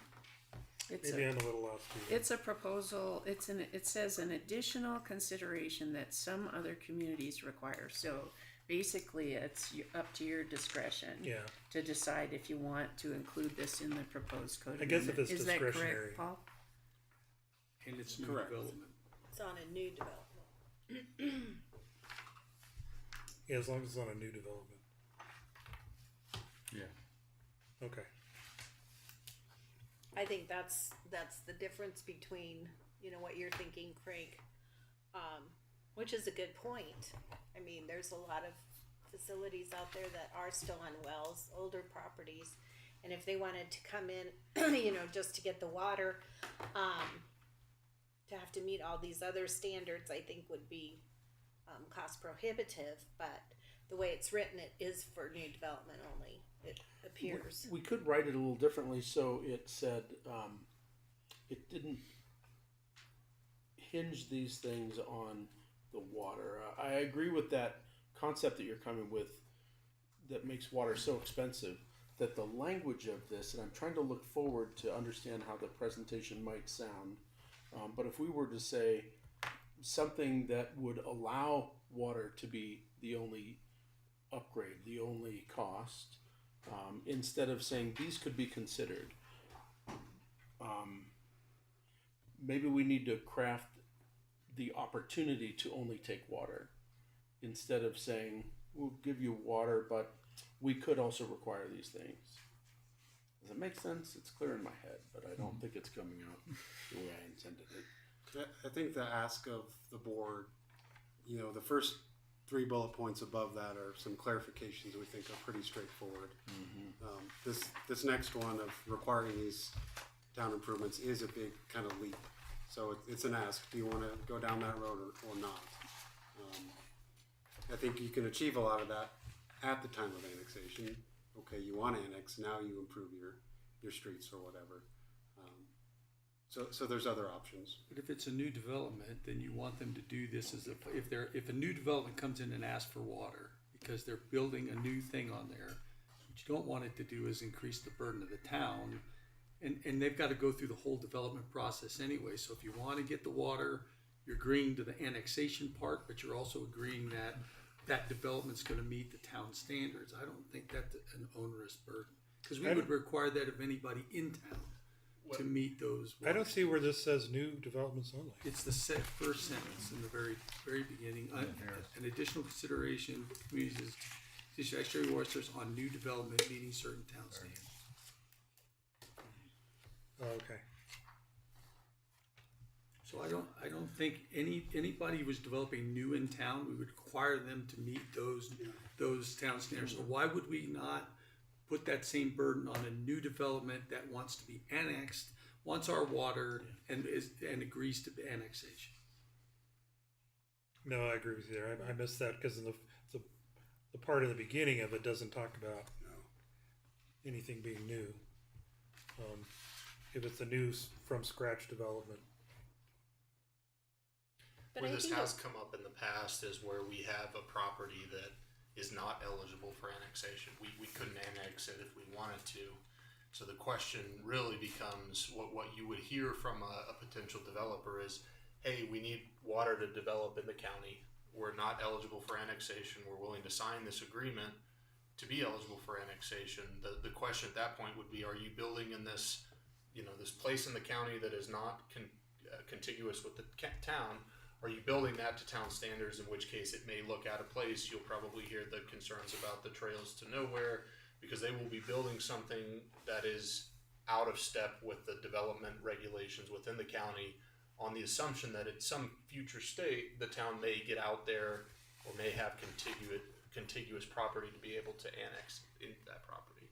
S6: Maybe I'm a little lost too.
S2: It's a proposal. It says an additional consideration that some other communities require. So basically, it's up to your discretion.
S6: Yeah.
S2: To decide if you want to include this in the proposed code.
S6: I guess if
S2: amendment.
S6: it's
S2: Is that
S6: discretionary.
S2: correct, Paul?
S4: And it's new
S3: Correct.
S4: development.
S14: It's on a new development.
S6: Yeah, as long as it's on a new development.
S1: Yeah.
S6: Okay.
S14: I think that's the difference between, what you're thinking, Craig, which is a good point. I mean, there's a lot of facilities out there that are still on wells, older properties, and if they wanted to come in, just to get the water, to have to meet all these other standards, I think would be cost prohibitive. But the way it's written, it is for new development only. It appears.
S8: We could write it a little differently, so it said it didn't hinge these things on the water. I agree with that concept that you're coming with that makes water so expensive, that the language of this, and I'm trying to look forward to understand how the presentation might sound, but if we were to say something that would allow water to be the only upgrade, the only cost, instead of saying these could be considered, maybe we need to craft the opportunity to only take water, instead of saying we'll give you water, but we could also require these things. Does it make sense? It's clear in my head, but I don't think it's coming out the way I intended it.
S3: I think the ask of the board, the first 3 bullet points above that are some clarifications we think are pretty straightforward. This next one of requiring these town improvements is a big kind of leap. So it's an ask. Do you want to go down that road or not? I think you can achieve a lot of that at the time of annexation. Okay, you want to annex, now you improve your streets or whatever. So there's other options.
S4: But if it's a new development, then you want them to do this as if a new development comes in and asks for water because they're building a new thing on there, what you don't want it to do is increase the burden of the town, and they've got to go through the whole development process anyway. So if you want to get the water, you're agreeing to the annexation part, but you're also agreeing that development's going to meet the town standards. I don't think that's an onerous burden, because we would require that of anybody in town to meet those.
S6: I don't see where this says new developments only.
S4: It's the first sentence in the very beginning. An additional consideration, communities is extra waters on new development meeting certain town standards.
S6: Okay.
S4: So I don't think anybody who's developing new in town, we would require them to meet those town standards. So why would we not put that same burden on a new development that wants to be annexed, wants our water, and agrees to annexation?
S6: No, I agree with you there. I missed that because in the part of the beginning of it doesn't talk about anything being new. If it's a new from scratch development.
S14: But
S15: Where
S14: I
S15: this
S14: think
S15: has come up in the past is where we have a property that is not eligible for annexation. We couldn't annex it if we wanted to. So the question really becomes what you would hear from a potential developer is, hey, we need water to develop in the county. We're not eligible for annexation. We're willing to sign this agreement. to be eligible for annexation. The question at that point would be, are you building in this, this place in the county that is not contiguous with the town? Are you building that to town standards, in which case it may look out of place? You'll probably hear the concerns about the trails to nowhere, because they will be building something that is out of step with the development regulations within the county, on the assumption that at some future state, the town may get out there or may have contiguous property to be able to annex into that property.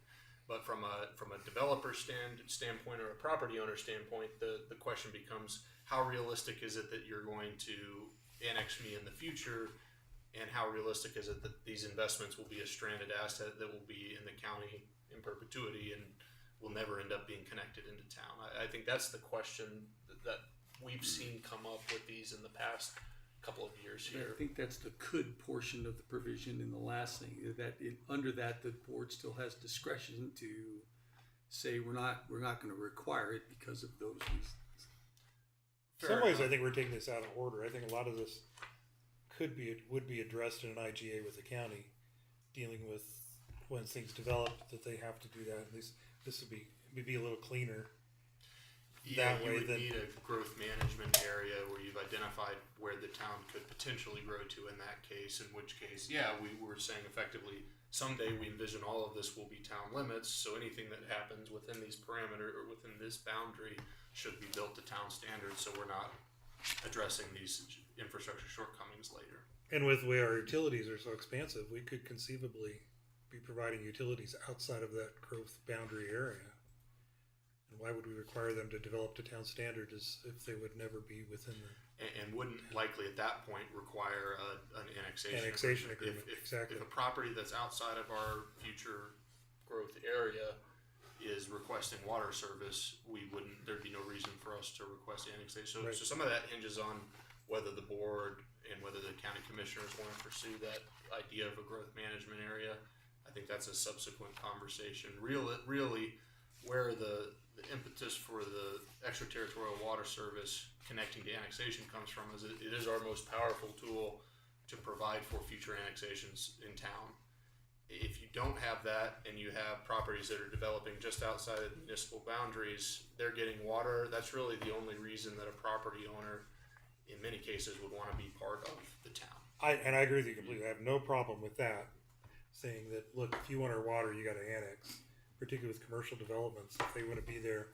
S15: But from a developer standpoint or a property owner standpoint, the question becomes, how realistic is it that you're going to annex me in the future, and how realistic is it that these investments will be a stranded asset that will be in the county in perpetuity and will never end up being connected into town? I think that's the question that we've seen come up with these in the past couple of years here.
S4: I think that's the could portion of the provision in the last thing, that under that, the board still has discretion to say we're not going to require it because of those reasons.
S6: In some ways, I think we're taking this out of order. I think a lot of this would be addressed in an IGA with the county, dealing with when things develop that they have to do that. At least this would be a little cleaner.
S15: Yeah, you would need a growth management area where you've identified where the town could potentially grow to in that case, in which case, we were saying effectively, someday we envision all of this will be town limits, so anything that happens within these parameters or within this boundary should be built to town standards, so we're not addressing these infrastructure shortcomings later.
S6: And with the way our utilities are so expansive, we could conceivably be providing utilities outside of that growth boundary area. And why would we require them to develop to town standard as if they would never be within the...
S15: And wouldn't likely at that point require an
S6: annexation agreement. Exactly.
S15: If a property that's outside of our future growth area is requesting water service, there'd be no reason for us to request annexation. So,
S6: Right.
S15: So some of that hinges on whether the board and whether the county commissioners want to pursue that idea of a growth management area. I think that's a subsequent conversation. Really, where the impetus for the extraterritorial water service connecting to annexation comes from is it is our most powerful tool to provide for future annexations in town. If you don't have that and you have properties that are developing just outside of municipal boundaries, they're getting water. That's really the only reason that a property owner in many cases would want to be part of the town.
S6: I agree with you completely. I have no problem with that, saying that, look, if you want our water, you got to annex, particularly with commercial developments. If they want to be there,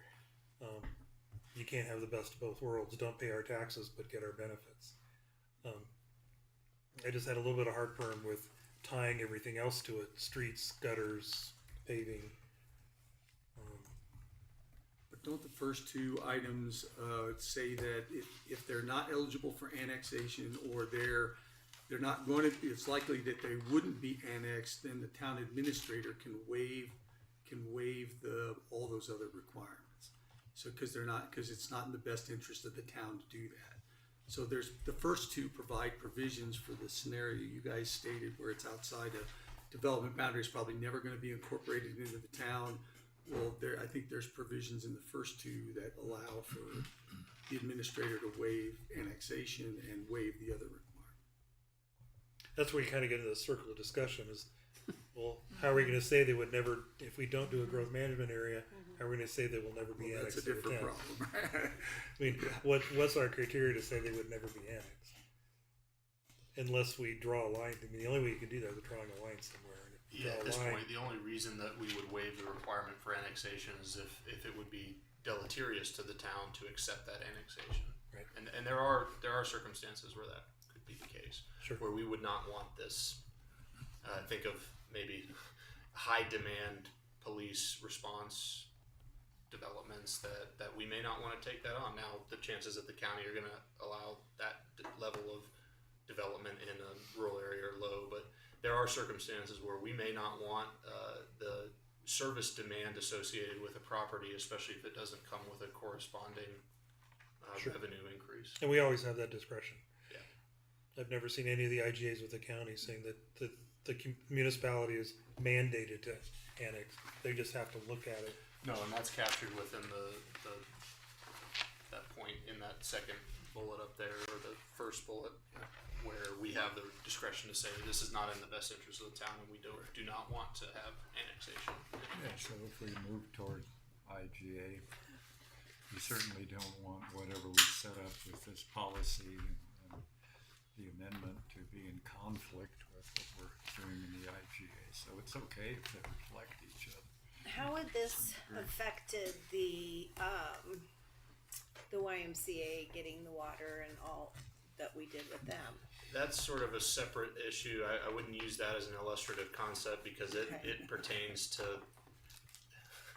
S6: you can't have the best of both worlds. Don't pay our taxes, but get our benefits. I just had a little bit of heartburn with tying everything else to it: streets, gutters, paving.
S4: But don't the first two items say that if they're not eligible for annexation, or they're not going to, it's likely that they wouldn't be annexed, then the town administrator can waive all those other requirements. So because it's not in the best interest of the town to do that. So there's the first two provide provisions for the scenario you guys stated, where it's outside of development boundaries, probably never going to be incorporated into the town. Well, I think there's provisions in the first two that allow for the administrator to waive annexation and waive the other requirement.
S6: That's where you kind of get into the circle of discussion is, well, how are we going to say they would never, if we don't do a growth management area, how are we going to say they will never be annexed?
S4: That's a different problem.
S6: I mean, what's our criteria to say they would never be annexed? Unless we draw a line. I mean, the only way you can do that is drawing a line somewhere.
S15: Yeah, at this point, the only reason that we would waive the requirement for annexation is if it would be deleterious to the town to accept that annexation.
S6: Right.
S15: And there are circumstances where that could be the case.
S6: Sure.
S15: Where we would not want this. Think of maybe high demand police response developments that we may not want to take that on. Now, the chances that the county are going to allow that level of development in a rural area are low, but there are circumstances where we may not want the service demand associated with a property, especially if it doesn't come with a corresponding
S6: Sure.
S15: revenue increase.
S6: And we always have that discretion.
S15: Yeah.
S6: I've never seen any of the IGAs with the county saying that the municipality is mandated to annex. They just have to look at it.
S15: No, and that's captured within that point in that second bullet up there, or the first bullet, where we have the discretion to say this is not in the best interest of the town, and we do not want to have annexation.
S1: Yeah, so if we move toward IGA, we certainly don't want whatever we set up with this policy and the amendment to be in conflict with what we're doing in the IGA. So it's okay if they reflect each other.
S14: How would this affected the YMCA getting the water and all that we did with them?
S15: That's sort of a separate issue. I wouldn't use that as an illustrative concept because it pertains to.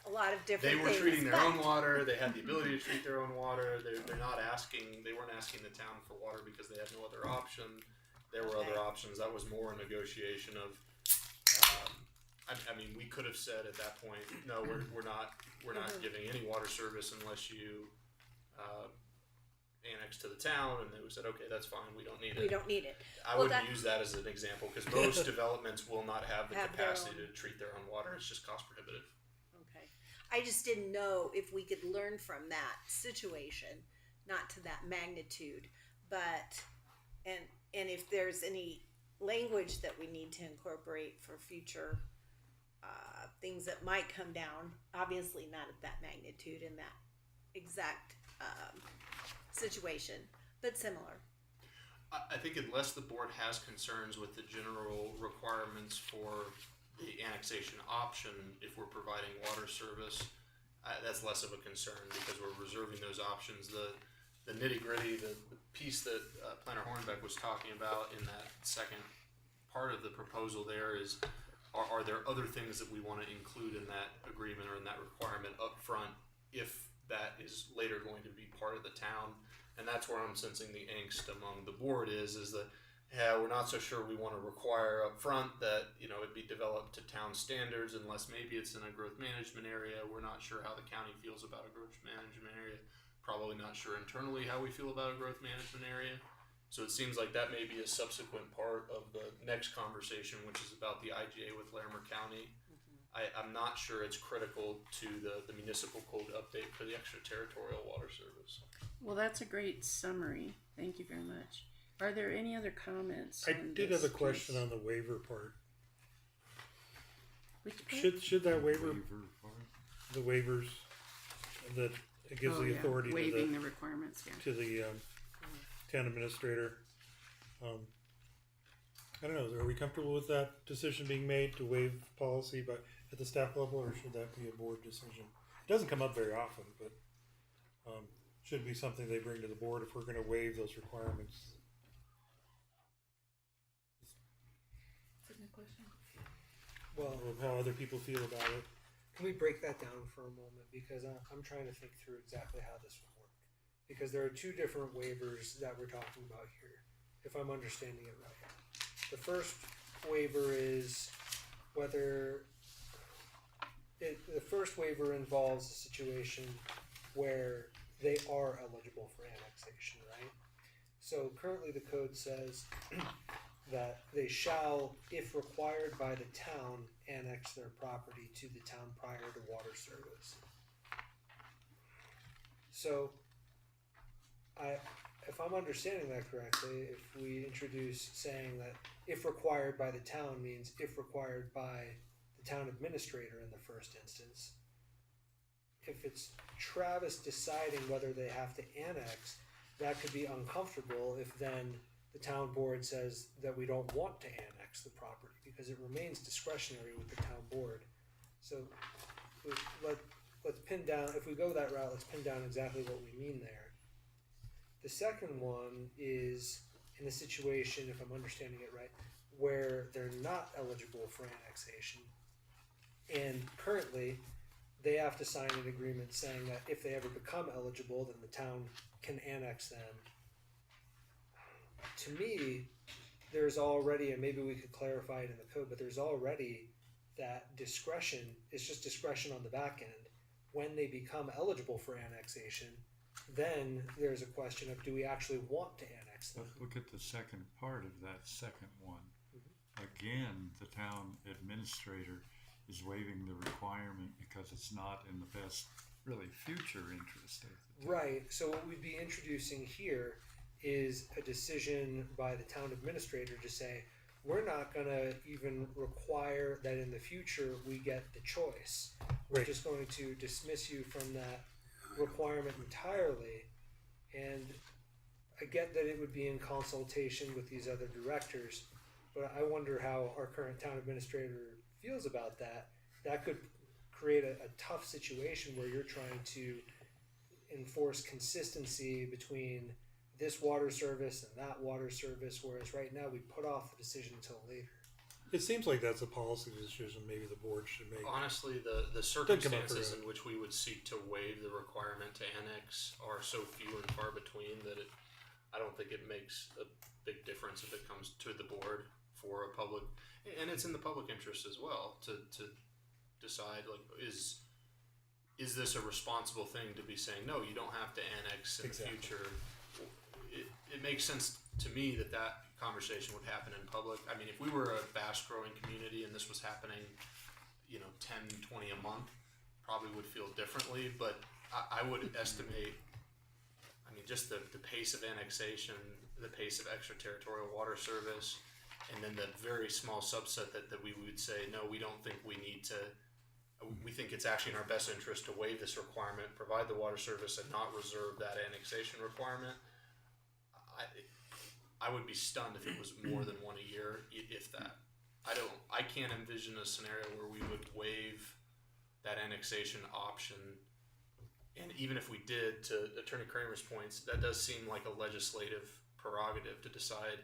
S14: A lot of
S15: They
S14: different
S15: were
S14: things.
S15: treating their own water. They had the ability to treat their own water. They're not asking. They weren't asking the town for water because they had no other option. There were other options. That was more a negotiation of. I mean, we could have said at that point, no, we're not giving any water service unless you annex to the town. And they said, okay, that's fine. We don't need it.
S14: We don't need it.
S15: I wouldn't use that as an example because most developments will not have the capacity to treat their own water. It's just cost prohibitive.
S14: Okay. I just didn't know if we could learn from that situation, not to that magnitude, but and if there's any language that we need to incorporate for future things that might come down. Obviously, not at that magnitude in that exact situation, but similar.
S15: I think unless the board has concerns with the general requirements for the annexation option, if we're providing water service, that's less of a concern because we're reserving those options. The nitty gritty, the piece that Planner Hornbeck was talking about in that second part of the proposal there is, are there other things that we want to include in that agreement or in that requirement up front if that is later going to be part of the town? And that's where I'm sensing the angst among the board is that, yeah, we're not so sure we want to require up front that, it be developed to town standards unless maybe it's in a growth management area. We're not sure how the county feels about a growth management area. Probably not sure internally how we feel about a growth management area. So it seems like that may be a subsequent part of the next conversation, which is about the IGA with Larimer County. I'm not sure it's critical to the municipal code update for the extraterritorial water service.
S2: Well, that's a great summary. Thank you very much. Are there any other comments?
S6: I
S2: on
S6: did
S2: this
S6: have a question
S2: piece?
S6: on the waiver part.
S2: Which part?
S6: Should that waiver,
S1: Waiver part.
S6: the waivers that it gives the authority
S2: waiving
S6: to
S2: the requirements,
S6: to the town administrator. I don't know. Are we comfortable with that decision being made to waive policy, but at the staff level, or should that be a board decision? It doesn't come up very often, but should be something they bring to the board if we're going to waive those requirements.
S13: That's a good question.
S12: Well,
S6: Of how other people feel about it.
S12: can we break that down for a moment? Because I'm trying to think through exactly how this would work. Because there are two different waivers that we're talking about here, if I'm understanding it right. The first waiver is whether the first waiver involves a situation where they are eligible for annexation, right? So currently the code says that they shall, if required by the town, annex their property to the town prior to water service. So, if I'm understanding that correctly, if we introduce saying that if required by the town means if required by the town administrator in the first instance, if it's Travis deciding whether they have to annex, that could be uncomfortable if then the town board says that we don't want to annex the property because it remains discretionary with the town board. So let's pin down, if we go that route, let's pin down exactly what we mean there. The second one is in a situation, if I'm understanding it right, where they're not eligible for annexation. And currently, they have to sign an agreement saying that if they ever become eligible, then the town can annex them. To me, there's already, and maybe we could clarify it in the code, but there's already that discretion, it's just discretion on the back end. When they become eligible for annexation, then there's a question of, do we actually want to annex them?
S1: Look at the second part of that second one. Again, the town administrator is waiving the requirement because it's not in the best really future interest of the town.
S12: Right. So what we'd be introducing here is a decision by the town administrator to say, we're not going to even require that in the future we get the choice. We're
S6: Right.
S12: just going to dismiss you from that requirement entirely. And I get that it would be in consultation with these other directors, but I wonder how our current town administrator feels about that. That could create a tough situation where you're trying to enforce consistency between this water service and that water service, whereas right now we put off the decision until later.
S6: It seems like that's a policy decision maybe the board should make.
S15: Honestly, the
S6: come up
S15: circumstances
S6: for
S15: in which we would seek to waive the requirement to annex are so few and far between that I don't think it makes a big difference if it comes to the board for a public, and it's in the public interest as well to decide, like, is this a responsible thing to be saying, no, you don't have to annex in
S6: Exactly.
S15: the future. It makes sense to me that conversation would happen in public. I mean, if we were a fast growing community and this was happening, 10, 20 a month, probably would feel differently, but I would estimate, just the pace of annexation, the pace of extraterritorial water service, and then the very small subset that we would say, no, we don't think we need to, we think it's actually in our best interest to waive this requirement, provide the water service, and not reserve that annexation requirement. I would be stunned if it was more than one a year, if that. I can't envision a scenario where we would waive that annexation option. And even if we did, to Attorney Kramer's points, that does seem like a legislative prerogative to decide,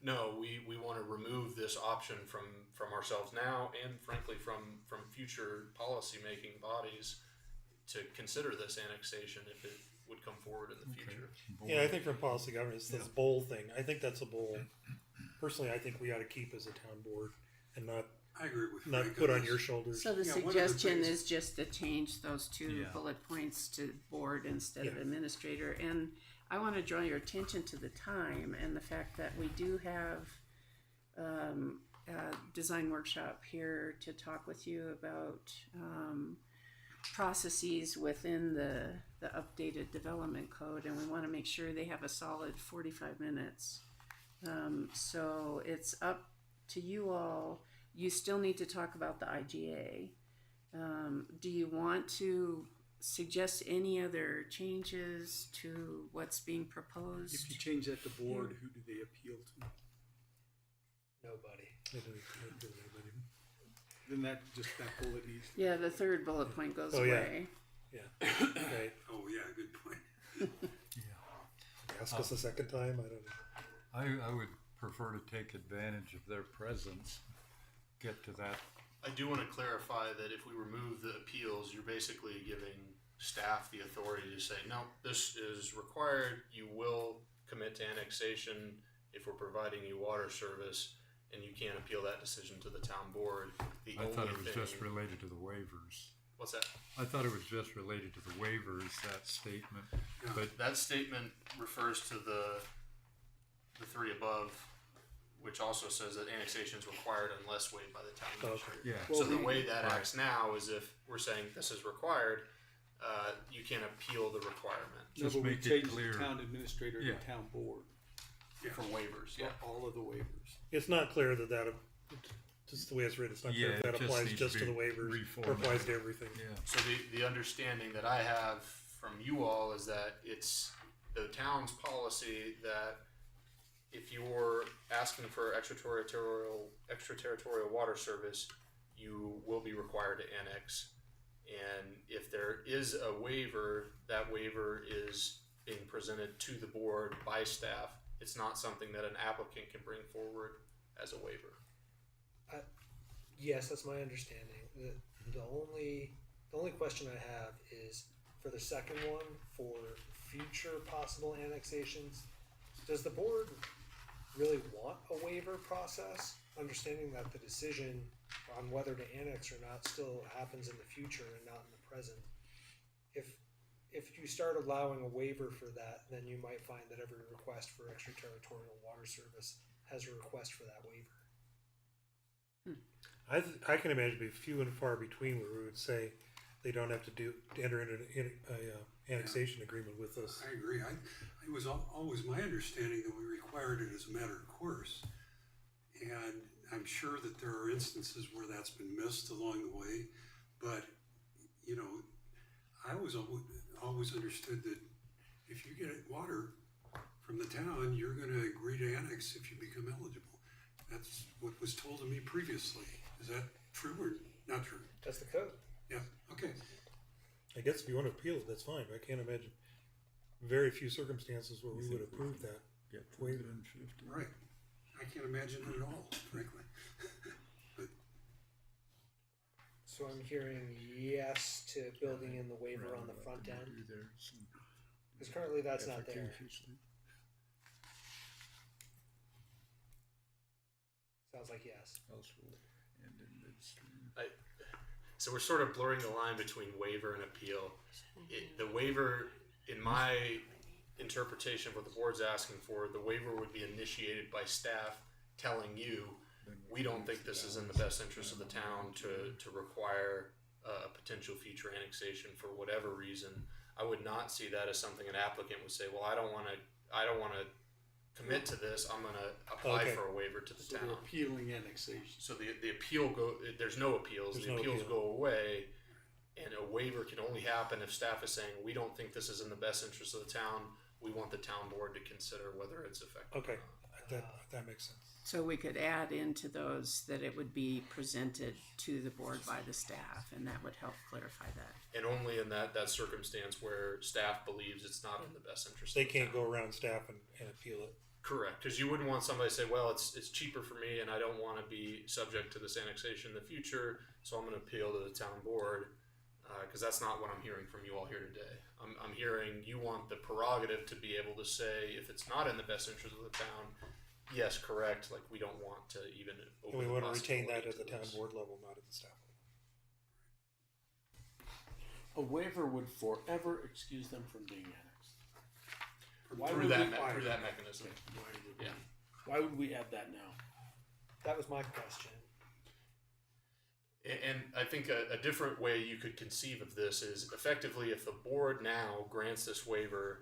S15: no, we want to remove this option from ourselves now, and frankly from future policy-making bodies to consider this annexation if it would come forward in the future.
S6: Yeah, I think from policy governance, this bowl thing, I think that's a bowl. Personally, I think we ought to keep as a town board and not
S9: I agree with
S6: not
S9: Frank
S6: put on
S9: this.
S6: your shoulders.
S2: So the
S9: Yeah, one of the
S2: suggestion
S9: things-
S2: is just to change those two
S1: Yeah.
S2: bullet points to board instead of
S6: Yeah.
S2: administrator. And I want to draw your attention to the time and the fact that we do have a design workshop here to talk with you about processes within the updated development code, and we want to make sure they have a solid 45 minutes. So it's up to you all. You still need to talk about the IGA. Do you want to suggest any other changes to what's being proposed?
S4: If you change that to board, who do they appeal to?
S12: Nobody.
S4: Then that bullet needs.
S2: Yeah, the third bullet point goes
S6: Oh, yeah.
S2: away.
S6: Yeah. Right.
S9: Oh, yeah, good point.
S6: Ask us a second time. I don't know.
S1: I would prefer to take advantage of their presence, get to that.
S15: I do want to clarify that if we remove the appeals, you're basically giving staff the authority to say, no, this is required. You will commit to annexation if we're providing you water service, and you can't appeal that decision to the town board. The
S1: I
S15: only
S1: thought it was
S15: thing,
S1: just related to the waivers.
S15: what's that?
S1: I thought it was just related to the waivers, that statement. But
S15: That statement refers to the three above, which also says that annexation is required unless waived by the town administrator.
S1: yeah,
S15: So the way that
S1: Right.
S15: acts now is if we're saying this is required, you can't appeal the requirement
S4: No,
S1: Just
S4: but we
S1: make it
S4: changed
S1: clear.
S4: the town administrator
S1: Yeah.
S4: to town board.
S15: for waivers. Yeah.
S4: All of the waivers.
S6: It's not clear that just the way it's written, it's not clear
S1: Yeah,
S6: if that
S1: it just
S6: applies
S1: needs
S6: just
S1: to
S6: to the
S1: be
S6: waivers or
S1: reformatted.
S6: applies to everything.
S1: yeah.
S15: So the understanding that I have from you all is that it's the town's policy that if you're asking for extraterritorial water service, you will be required to annex. And if there is a waiver, that waiver is being presented to the board by staff. It's not something that an applicant can bring forward as a waiver.
S12: Yes, that's my understanding. The only question I have is for the second one, for future possible annexations, does the board really want a waiver process? Understanding that the decision on whether to annex or not still happens in the future and not in the present. If you start allowing a waiver for that, then you might find that every request for extraterritorial water service has a request for that waiver.
S6: I can imagine it'd be few and far between where we would say they don't have to enter into a annexation agreement with us.
S9: I agree. It was always my understanding that we required it as a matter of course. And I'm sure that there are instances where that's been missed along the way. But, you know, I was always understood that if you get water from the town, you're going to agree to annex if you become eligible. That's what was told to me previously. Is that true or not true?
S12: That's the code.
S9: Yeah, okay.
S6: I guess if you want to appeal it, that's fine, but I can't imagine very few circumstances where we would approve that waiver.
S9: Right. I can't imagine it at all, frankly. But
S12: So I'm hearing yes to building in the waiver on the front end, because currently that's not there. Sounds like yes.
S15: So we're sort of blurring the line between waiver and appeal. The waiver, in my interpretation of what the board's asking for, the waiver would be initiated by staff telling you, we don't think this is in the best interest of the town to require a potential future annexation for whatever reason. I would not see that as something an applicant would say, well, I don't want to commit to this. I'm going to apply for a waiver to the
S4: So
S15: town.
S4: they're appealing annexation.
S15: So the appeal there's no appeals. The appeals go away, and a waiver can only happen if staff is saying, we don't think this is in the best interest of the town. We want the town board to consider whether it's effective.
S6: Okay, that makes sense.
S2: So we could add into those that it would be presented to the board by the staff, and that would help clarify that.
S15: And only in that circumstance where staff believes it's not in the best interest
S6: They
S15: of the
S6: can't
S15: town.
S6: go around staff and appeal it.
S15: Correct, because you wouldn't want somebody to say, well, it's cheaper for me and I don't want to be subject to this annexation in the future, so I'm going to appeal to the town board, because that's not what I'm hearing from you all here today. I'm hearing you want the prerogative to be able to say, if it's not in the best interest of the town, yes, correct, like we don't want to even
S6: And
S15: open
S6: we
S15: the
S6: want to retain that
S15: possibility
S6: at the
S15: to
S6: town
S15: this.
S6: board level, not at the staff level.
S8: A waiver would forever excuse them from being annexed. Why
S15: Through
S8: would
S15: that,
S8: we-
S15: through that mechanism. Yeah.
S8: Why would we add that now?
S12: That was my question.
S15: And I think a different way you could conceive of this is effectively if the board now grants this waiver,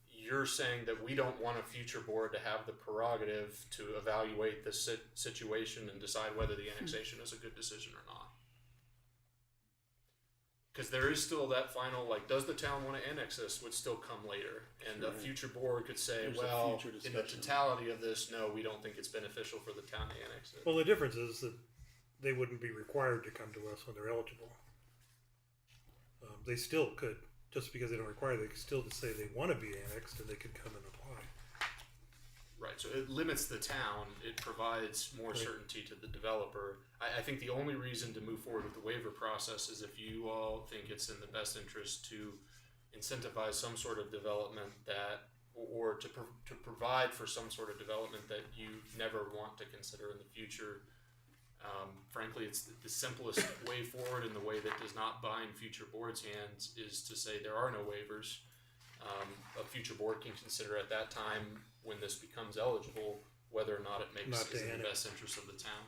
S15: you're saying that we don't want a future board to have the prerogative to evaluate the situation and decide whether the annexation is a good decision or not. Because there is still that final, like, does the town want to annex this would still come later. And a future board could say,
S8: There's a
S15: well,
S8: future
S15: in the
S8: discussion.
S15: totality of this, no, we don't think it's beneficial for the town to annex it.
S6: Well, the difference is that they wouldn't be required to come to us when they're eligible. They still could, just because they don't require, they could still just say they want to be annexed and they could come and apply.
S15: Right, so it limits the town, it provides more
S6: Right.
S15: certainty to the developer. I think the only reason to move forward with the waiver process is if you all think it's in the best interest to incentivize some sort of development that, or to provide for some sort of development that you never want to consider in the future. Frankly, it's the simplest way forward in the way that does not bind future boards' hands is to say there are no waivers. A future board can consider at that time when this becomes eligible whether or not it makes
S6: Not to
S15: is in the
S6: annex.
S15: best interest of the town.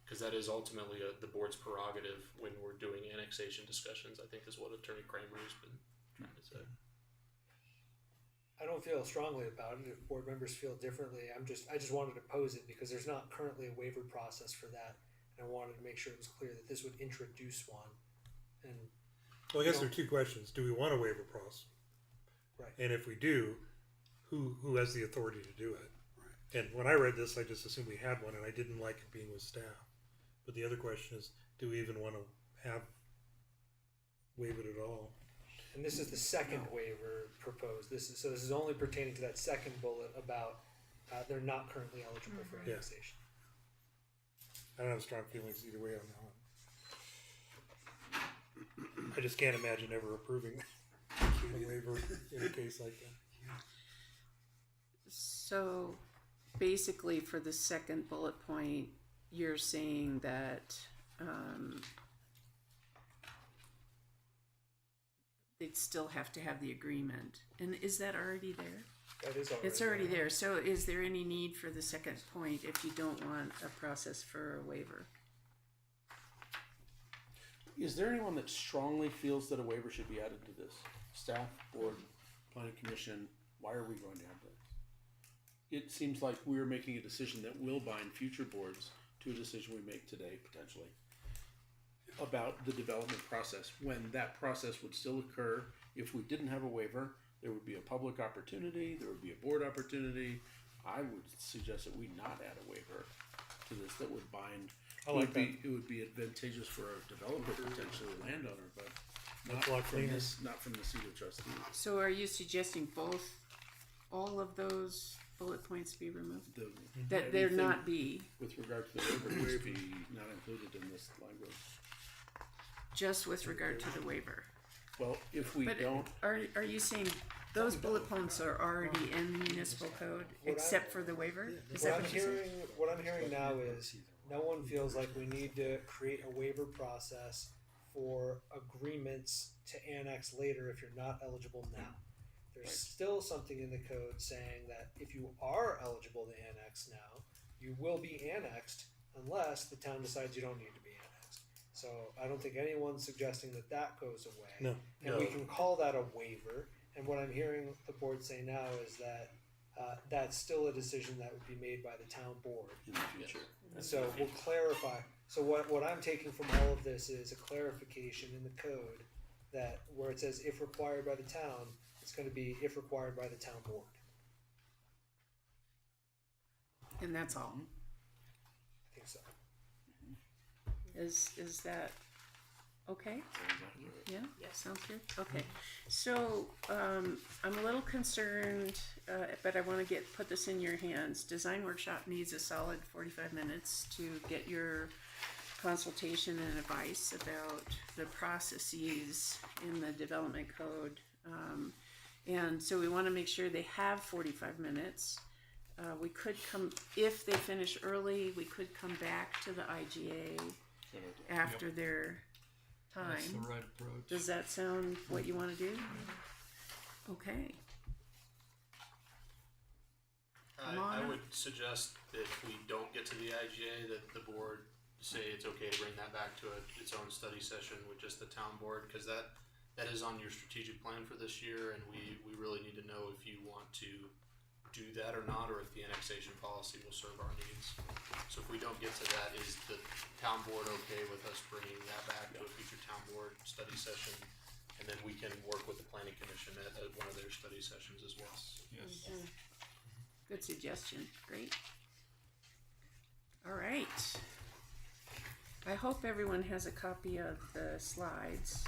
S15: Because that is ultimately the board's prerogative when we're doing annexation discussions, I think is what Attorney Kramer has been trying to say.
S12: I don't feel strongly about it. If board members feel differently, I just wanted to pose it because there's not currently a waiver process for that. And I wanted to make sure it was clear that this would introduce one. And
S6: Well, I guess there are two questions. Do we want a waiver process?
S12: right.
S6: And if we do, who has the authority to do it? And when I read this, I just assumed we had one, and I didn't like it being with staff. But the other question is, do we even want to have waive it at all?
S12: And this is the second waiver proposed. This is only pertaining to that second bullet about they're not currently eligible for
S6: Yeah.
S12: annexation.
S6: I don't have strong feelings either way on that one. I just can't imagine ever approving a waiver in a case like that.
S2: So basically, for the second bullet point, you're saying that they'd still have to have the agreement. And is that already there?
S12: That is already.
S2: It's already there. So is there any need for the second point if you don't want a process for a waiver?
S8: Is there anyone that strongly feels that a waiver should be added to this? Staff, board, planning commission, why are we going to have this? It seems like we're making a decision that will bind future boards to a decision we make today, potentially, about the development process, when that process would still occur. If we didn't have a waiver, there would be a public opportunity, there would be a board opportunity. I would suggest that we not add a waiver to this that would bind.
S6: I like
S8: It would be advantageous for a developer, potentially a landowner, but
S6: Much like
S8: not from the seat of trustees.
S2: So are you suggesting all of those bullet points be removed? That there
S8: Everything
S2: not be,
S8: with regard to the waiver needs to be not included in this language.
S2: just with regard to the waiver?
S8: Well, if we
S2: But
S8: don't,
S2: are you saying those bullet points are already in municipal code except for the waiver? Is that what you're saying?
S12: What I'm hearing now is no one feels like we need to create a waiver process for agreements to annex later if you're not eligible now. There's still something in the code saying that if you are eligible to annex now, you will be annexed unless the town decides you don't need to be annexed. So I don't think anyone's suggesting that that goes away.
S6: No.
S12: And we can call that a waiver. And what I'm hearing the board say now is that that's still a decision that would be made by the town board.
S8: in the future,
S12: So we'll clarify. So what I'm taking from all of this is a clarification in the code that where it says if required by the town, it's going to be if required by the town board.
S2: And that's all.
S12: I think so.
S2: Is that okay?
S8: sounds accurate.
S2: Yeah, sounds good. Okay, so I'm a little concerned, but I want to put this in your hands. Design workshop needs a solid 45 minutes to get your consultation and advice about the processes in the development code, and so we want to make sure they have 45 minutes. We could come if they finish early. We could come back to the IGA after their time.
S1: That's the right approach.
S2: Does that sound what you want to do? Okay. Come on
S15: I
S2: up.
S15: would suggest that if we don't get to the IGA, that the board say it's okay to bring that back to its own study session with just the town board, because that is on your strategic plan for this year, and we really need to know if you want to do that or not, or if the annexation policy will serve our needs. So if we don't get to that, is the town board okay with us bringing that back to a future town board study session? And then we can work with the planning commission at one of their study sessions as well.
S1: Yes.
S2: Good suggestion. Great. All right. I hope everyone has a copy of the slides.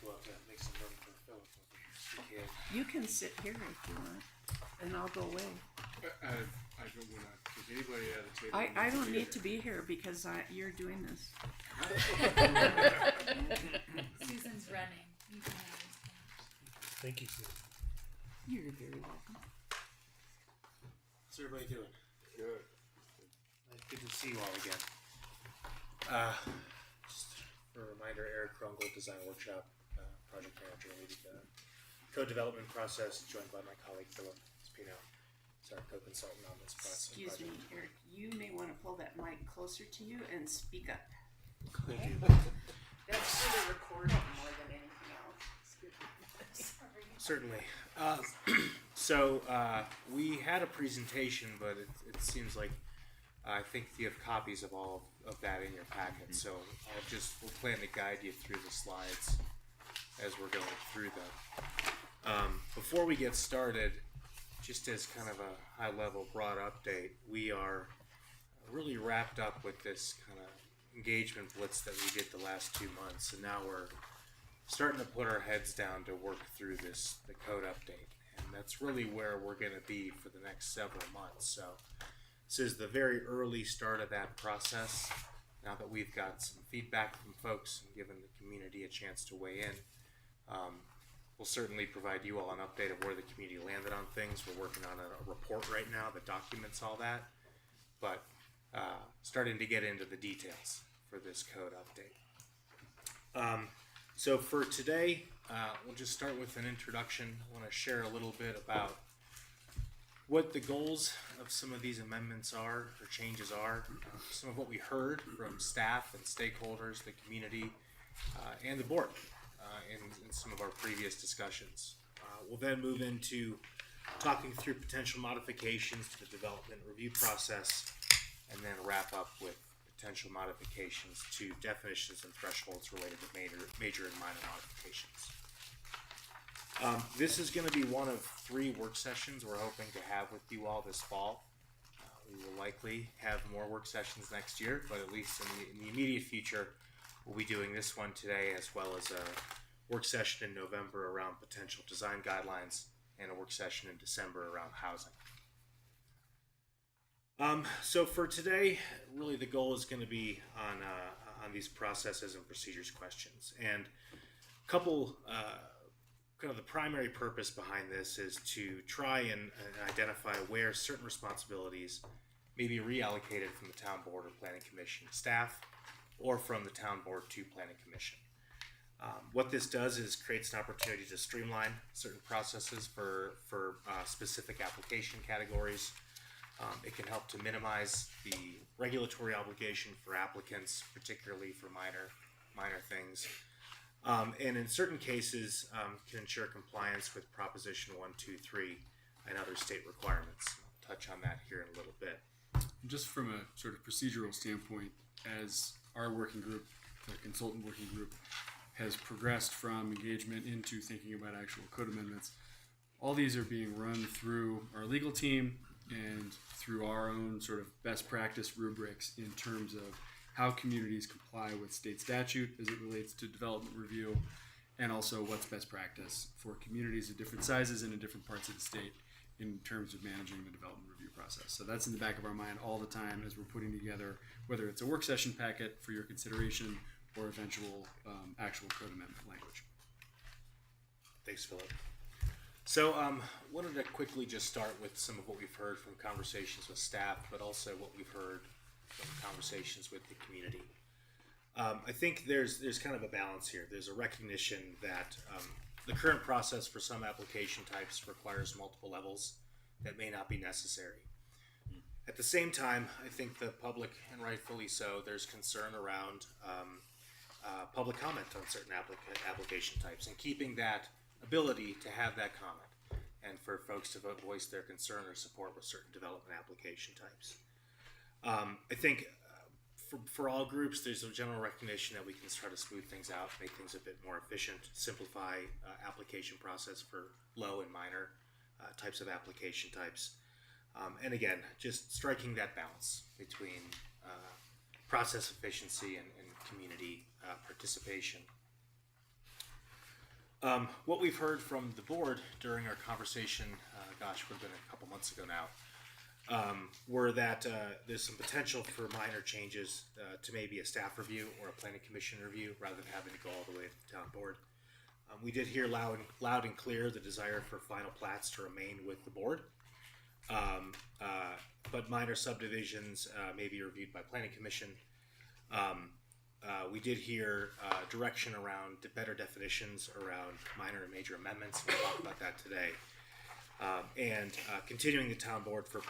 S12: We'll have to make some room for Philip over here.
S2: You can sit here if you want, and I'll go away.
S5: I don't wanna, does anybody at the table?
S2: I don't need to be here because you're doing this.
S13: Susan's running. You can have this.
S6: Thank you, Susan.
S2: You're very welcome.
S12: How's everybody doing?
S5: Good.
S12: Good to see you all again. Just a reminder, Eric Krungel, Design Workshop, Project Manager, leading the code development process, joined by my colleague Philip Spino, who's our co-consultant on this process.
S2: Excuse me, Eric. You may want to pull that mic closer to you and speak up.
S12: Thank you.
S2: That's for the recording more than anything else.
S12: Certainly. So we had a presentation, but it seems like I think you have copies of all of that in your packet. So we'll plan to guide you through the slides as we're going through them. Before we get started, just as kind of a high-level broad update, we are really wrapped up with this kind of engagement blitz that we did the last 2 months, and now we're starting to put our heads down to work through the code update, and that's really where we're going to be for the next several months. So this is the very early start of that process. Now that we've got some feedback from folks and given the community a chance to weigh in, we'll certainly provide you all an update of where the community landed on things. We're working on a report right now that documents all that, but starting to get into the details for this code update. So for today, we'll just start with an introduction. I want to share a little bit about
S16: what the goals of some of these amendments are or changes are, some of what we heard from staff and stakeholders, the community, and the board in some of our previous discussions. We'll then move into talking through potential modifications to the development review process, and then wrap up with potential modifications to definitions and thresholds related to major and minor modifications. This is going to be one of 3 work sessions we're hoping to have with you all this fall. We will likely have more work sessions next year, but at least in the immediate future, we'll be doing this one today, as well as a work session in November around potential design guidelines, and a work session in December around housing. So for today, really the goal is going to be on these processes and procedures questions. And a couple, kind of the primary purpose behind this is to try and identify where certain responsibilities may be reallocated from the town board or planning commission to staff, or from the town board to planning commission. What this does is creates an opportunity to streamline certain processes for specific application categories. It can help to minimize the regulatory obligation for applicants, particularly for minor things. And in certain cases, can ensure compliance with Proposition 1, 2, 3 and other state requirements. I'll touch on that here in a little bit.
S17: Just from a sort of procedural standpoint, as our working group, the consultant working group, has progressed from engagement into thinking about actual code amendments, all these are being run through our legal team and through our own sort of best practice rubrics in terms of how communities comply with state statute as it relates to development review, and also what's best practice for communities of different sizes and in different parts of the state in terms of managing the development review process. So that's in the back of our mind all the time as we're putting together, whether it's a work session packet for your consideration or eventual actual code amendment language.
S16: Thanks, Philip. So wanted to quickly just start with some of what we've heard from conversations with staff, but also what we've heard from conversations with the community. I think there's kind of a balance here. There's a recognition that the current process for some application types requires multiple levels that may not be necessary. At the same time, I think the public, and rightfully so, there's concern around public comment on certain application types, and keeping that ability to have that comment, and for folks to voice their concern or support with certain development application types. I think for all groups, there's a general recognition that we can try to smooth things out, make things a bit more efficient, simplify application process for low and minor types of application types. And again, just striking that balance between process efficiency and community participation. What we've heard from the board during our conversation, would have been a couple months ago now, were that there's some potential for minor changes to maybe a staff review or a planning commission review rather than having to go all the way to the town board. We did hear loud and clear the desire for final plats to remain with the board, but minor subdivisions may be reviewed by planning commission. We did hear direction around better definitions around minor and major amendments. We'll talk about that today. And continuing the town board for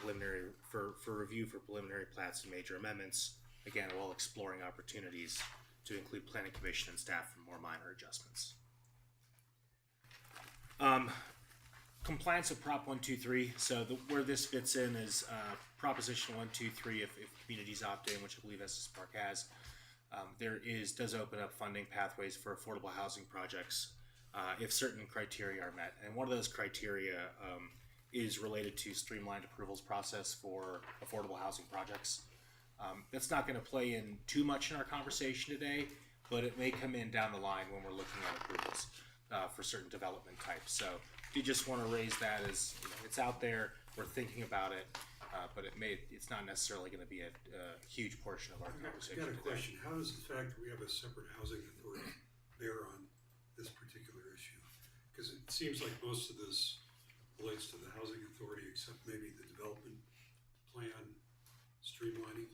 S16: review for preliminary plats and major amendments, again, while exploring opportunities to include planning commission and staff for more minor adjustments. Compliance with Prop 123. So where this fits in is Proposition 123 if communities opt in, which I believe Estes Park has. Does open up funding pathways for affordable housing projects if certain criteria are met. And one of those criteria is related to streamlined approvals process for affordable housing projects. That's not going to play in too much in our conversation today, but it may come in down the line when we're looking at approvals for certain development types. So if you just want to raise that as, it's out there, we're thinking about it, but it's not necessarily going to be a huge portion of our conversation
S9: I got a
S16: today.
S9: question. How does the fact that we have a separate housing authority bear on this particular issue? Because it seems like most of this relates to the housing authority, except maybe the development plan streamlining.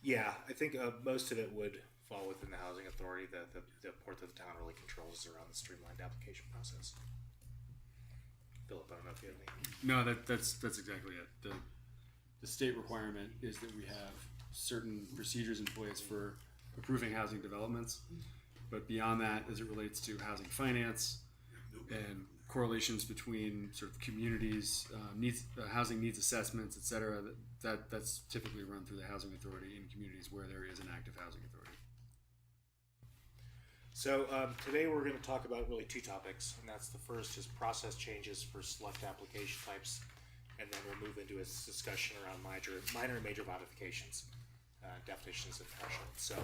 S16: Yeah, I think most of it would fall within the housing authority. The part that the town really controls is around the streamlined application process. Philip, I don't know if you have any.
S17: No, that's exactly it. The state requirement is that we have certain procedures in place for approving housing developments, but beyond that, as it relates to housing finance and correlations between sort of communities, housing needs assessments, et cetera, that's typically run through the housing authority in communities where there is an active housing authority.
S16: So today we're going to talk about really two topics, and that's the first is process changes for select application types, and then we'll move into a discussion around minor and major modifications, definitions and thresholds. So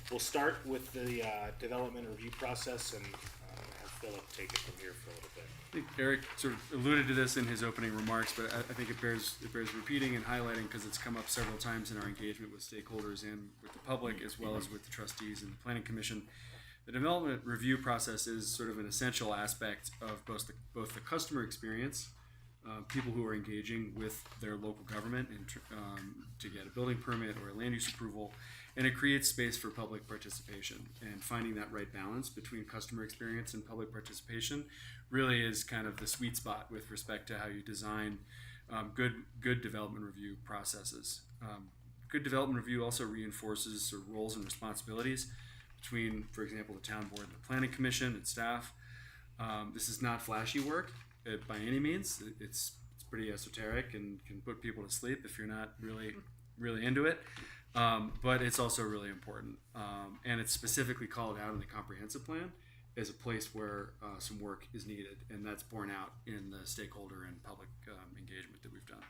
S16: we'll start with the development review process, and have Philip take it from here for a little bit.
S17: I think Eric sort of alluded to this in his opening remarks, but I think it bears repeating and highlighting because it's come up several times in our engagement with stakeholders and with the public, as well as with the trustees and the planning commission. The development review process is sort of an essential aspect of both the customer experience, people who are engaging with their local government and to get a building permit or a land use approval, and it creates space for public participation. And finding that right balance between customer experience and public participation really is kind of the sweet spot with respect to how you design good development review processes. Good development review also reinforces sort of roles and responsibilities between, for example, the town board and the planning commission and staff. This is not flashy work by any means. It's pretty esoteric and can put people to sleep if you're not really into it. But it's also really important. And it's specifically called out in the comprehensive plan as a place where some work is needed. And that's borne out in the stakeholder and public engagement that we've done.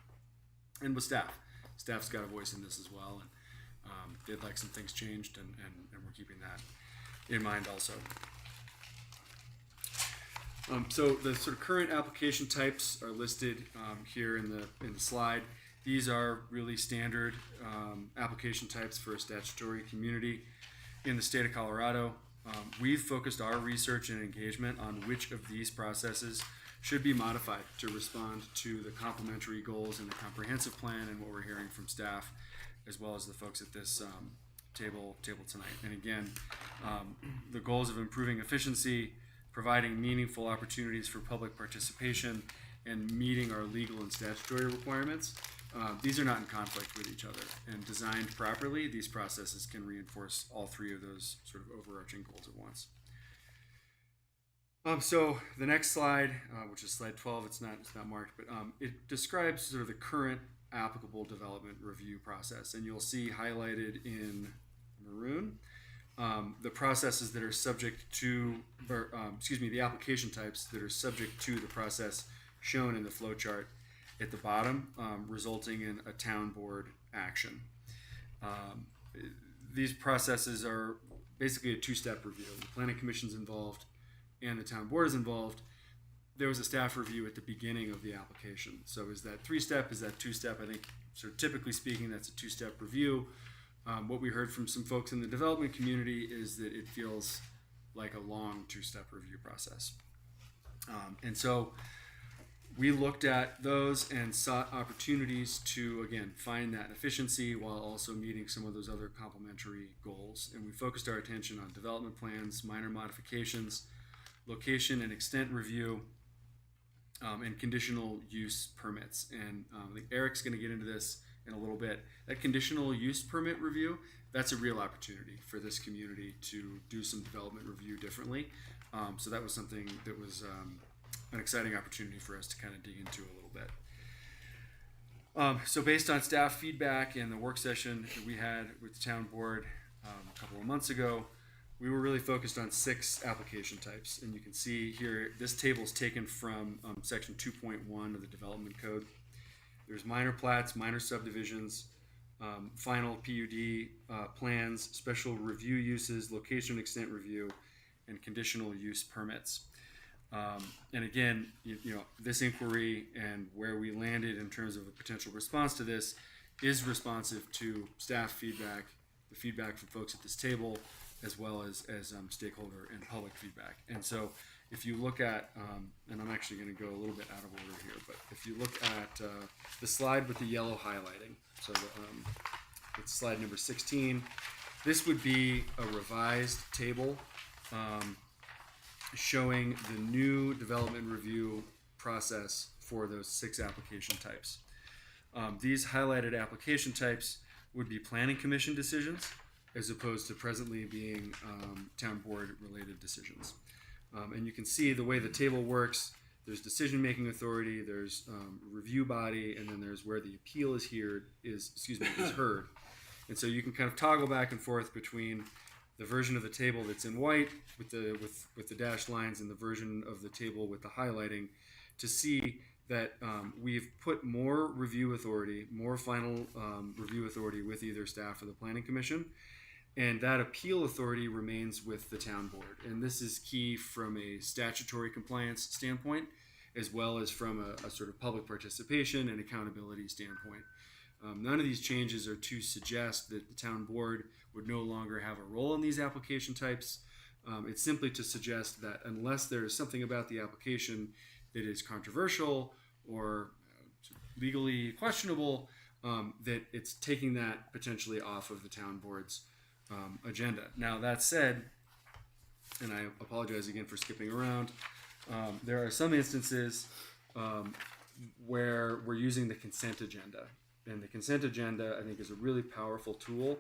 S17: And with staff. Staff's got a voice in this as well. And they'd like some things changed, and we're keeping that in mind also. So the sort of current application types are listed here in the slide. These are really standard application types for a statutory community in the state of Colorado. We've focused our research and engagement on which of these processes should be modified to respond to the complementary goals in the comprehensive plan and what we're hearing from staff, as well as the folks at this table tonight. And again, the goals of improving efficiency, providing meaningful opportunities for public participation, and meeting our legal and statutory requirements, these are not in conflict with each other. And designed properly, these processes can reinforce all three of those sort of overarching goals at once. So the next slide, which is slide 12, it's not marked, but it describes sort of the current applicable development review process, and you'll see highlighted in maroon the processes that are subject to, the application types that are subject to the process shown in the flow chart at the bottom, resulting in a town board action. These processes are basically a two-step review. The planning commission's involved and the town board is involved. There was a staff review at the beginning of the application. So is that three-step? Is that two-step? I think, sort of typically speaking, that's a two-step review. What we heard from some folks in the development community is that it feels like a long two-step review process. And so we looked at those and sought opportunities to, again, find that efficiency while also meeting some of those other complementary goals. And we focused our attention on development plans, minor modifications, location and extent review, and conditional use permits. And I think Eric's going to get into this in a little bit. That conditional use permit review, that's a real opportunity for this community to do some development review differently. So that was something that was an exciting opportunity for us to kind of dig into a little bit. So based on staff feedback and the work session that we had with the town board a couple of months ago, we were really focused on 6 application types. And you can see here, this table is taken from section 2.1 of the development code. There's minor plats, minor subdivisions, final PUD plans, special review uses, location extent review, and conditional use permits. And again, this inquiry and where we landed in terms of a potential response to this is responsive to staff feedback, the feedback from folks at this table, as well as stakeholder and public feedback. And so if you look at, and I'm actually going to go a little bit out of order here, but if you look at the slide with the yellow highlighting, so it's slide number 16, this would be a revised table showing the new development review process for those 6 application types. These highlighted application types would be planning commission decisions, as opposed to presently being town board related decisions. And you can see the way the table works. There's decision-making authority, there's review body, and then there's where the appeal is heard. And so you can kind of toggle back and forth between the version of the table that's in white with the dashed lines and the version of the table with the highlighting to see that we've put more review authority, more final review authority with either staff or the planning commission. And that appeal authority remains with the town board. And this is key from a statutory compliance standpoint, as well as from a sort of public participation and accountability standpoint. None of these changes are to suggest that the town board would no longer have a role in these application types. It's simply to suggest that unless there is something about the application that is controversial or legally questionable, that it's taking that potentially off of the town board's agenda. Now, that said, and I apologize again for skipping around, there are some instances where we're using the consent agenda. And the consent agenda, I think, is a really powerful tool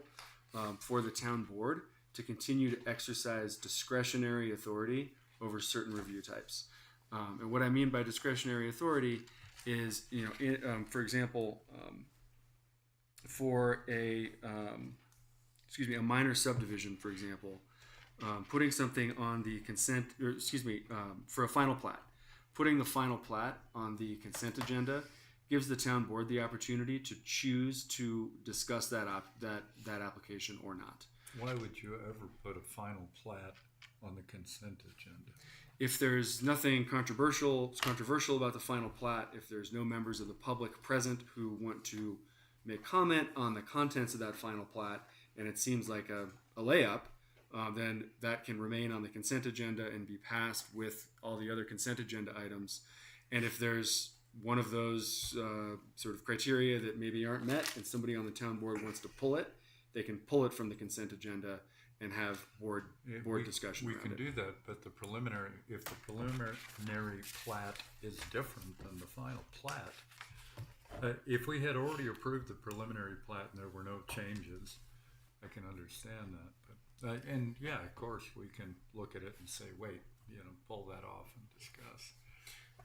S17: for the town board to continue to exercise discretionary authority over certain review types. And what I mean by discretionary authority is, for example, for a minor subdivision, for example, putting something on the consent, for a final plat, putting the final plat on the consent agenda gives the town board the opportunity to choose to discuss that application or not.
S1: Why would you ever put a final plat on the consent agenda?
S17: If there's nothing controversial about the final plat, if there's no members of the public present who want to make comment on the contents of that final plat, and it seems like a layup, then that can remain on the consent agenda and be passed with all the other consent agenda items. And if there's one of those sort of criteria that maybe aren't met and somebody on the town board wants to pull it, they can pull it from the consent agenda and have board discussion.
S1: We
S17: around
S1: can
S17: it.
S1: do that, but if the preliminary plat is different than the final plat, if we had already approved the preliminary plat and there were no changes, I can understand that. But and yeah, of course, we can look at it and say, wait, pull that off and discuss.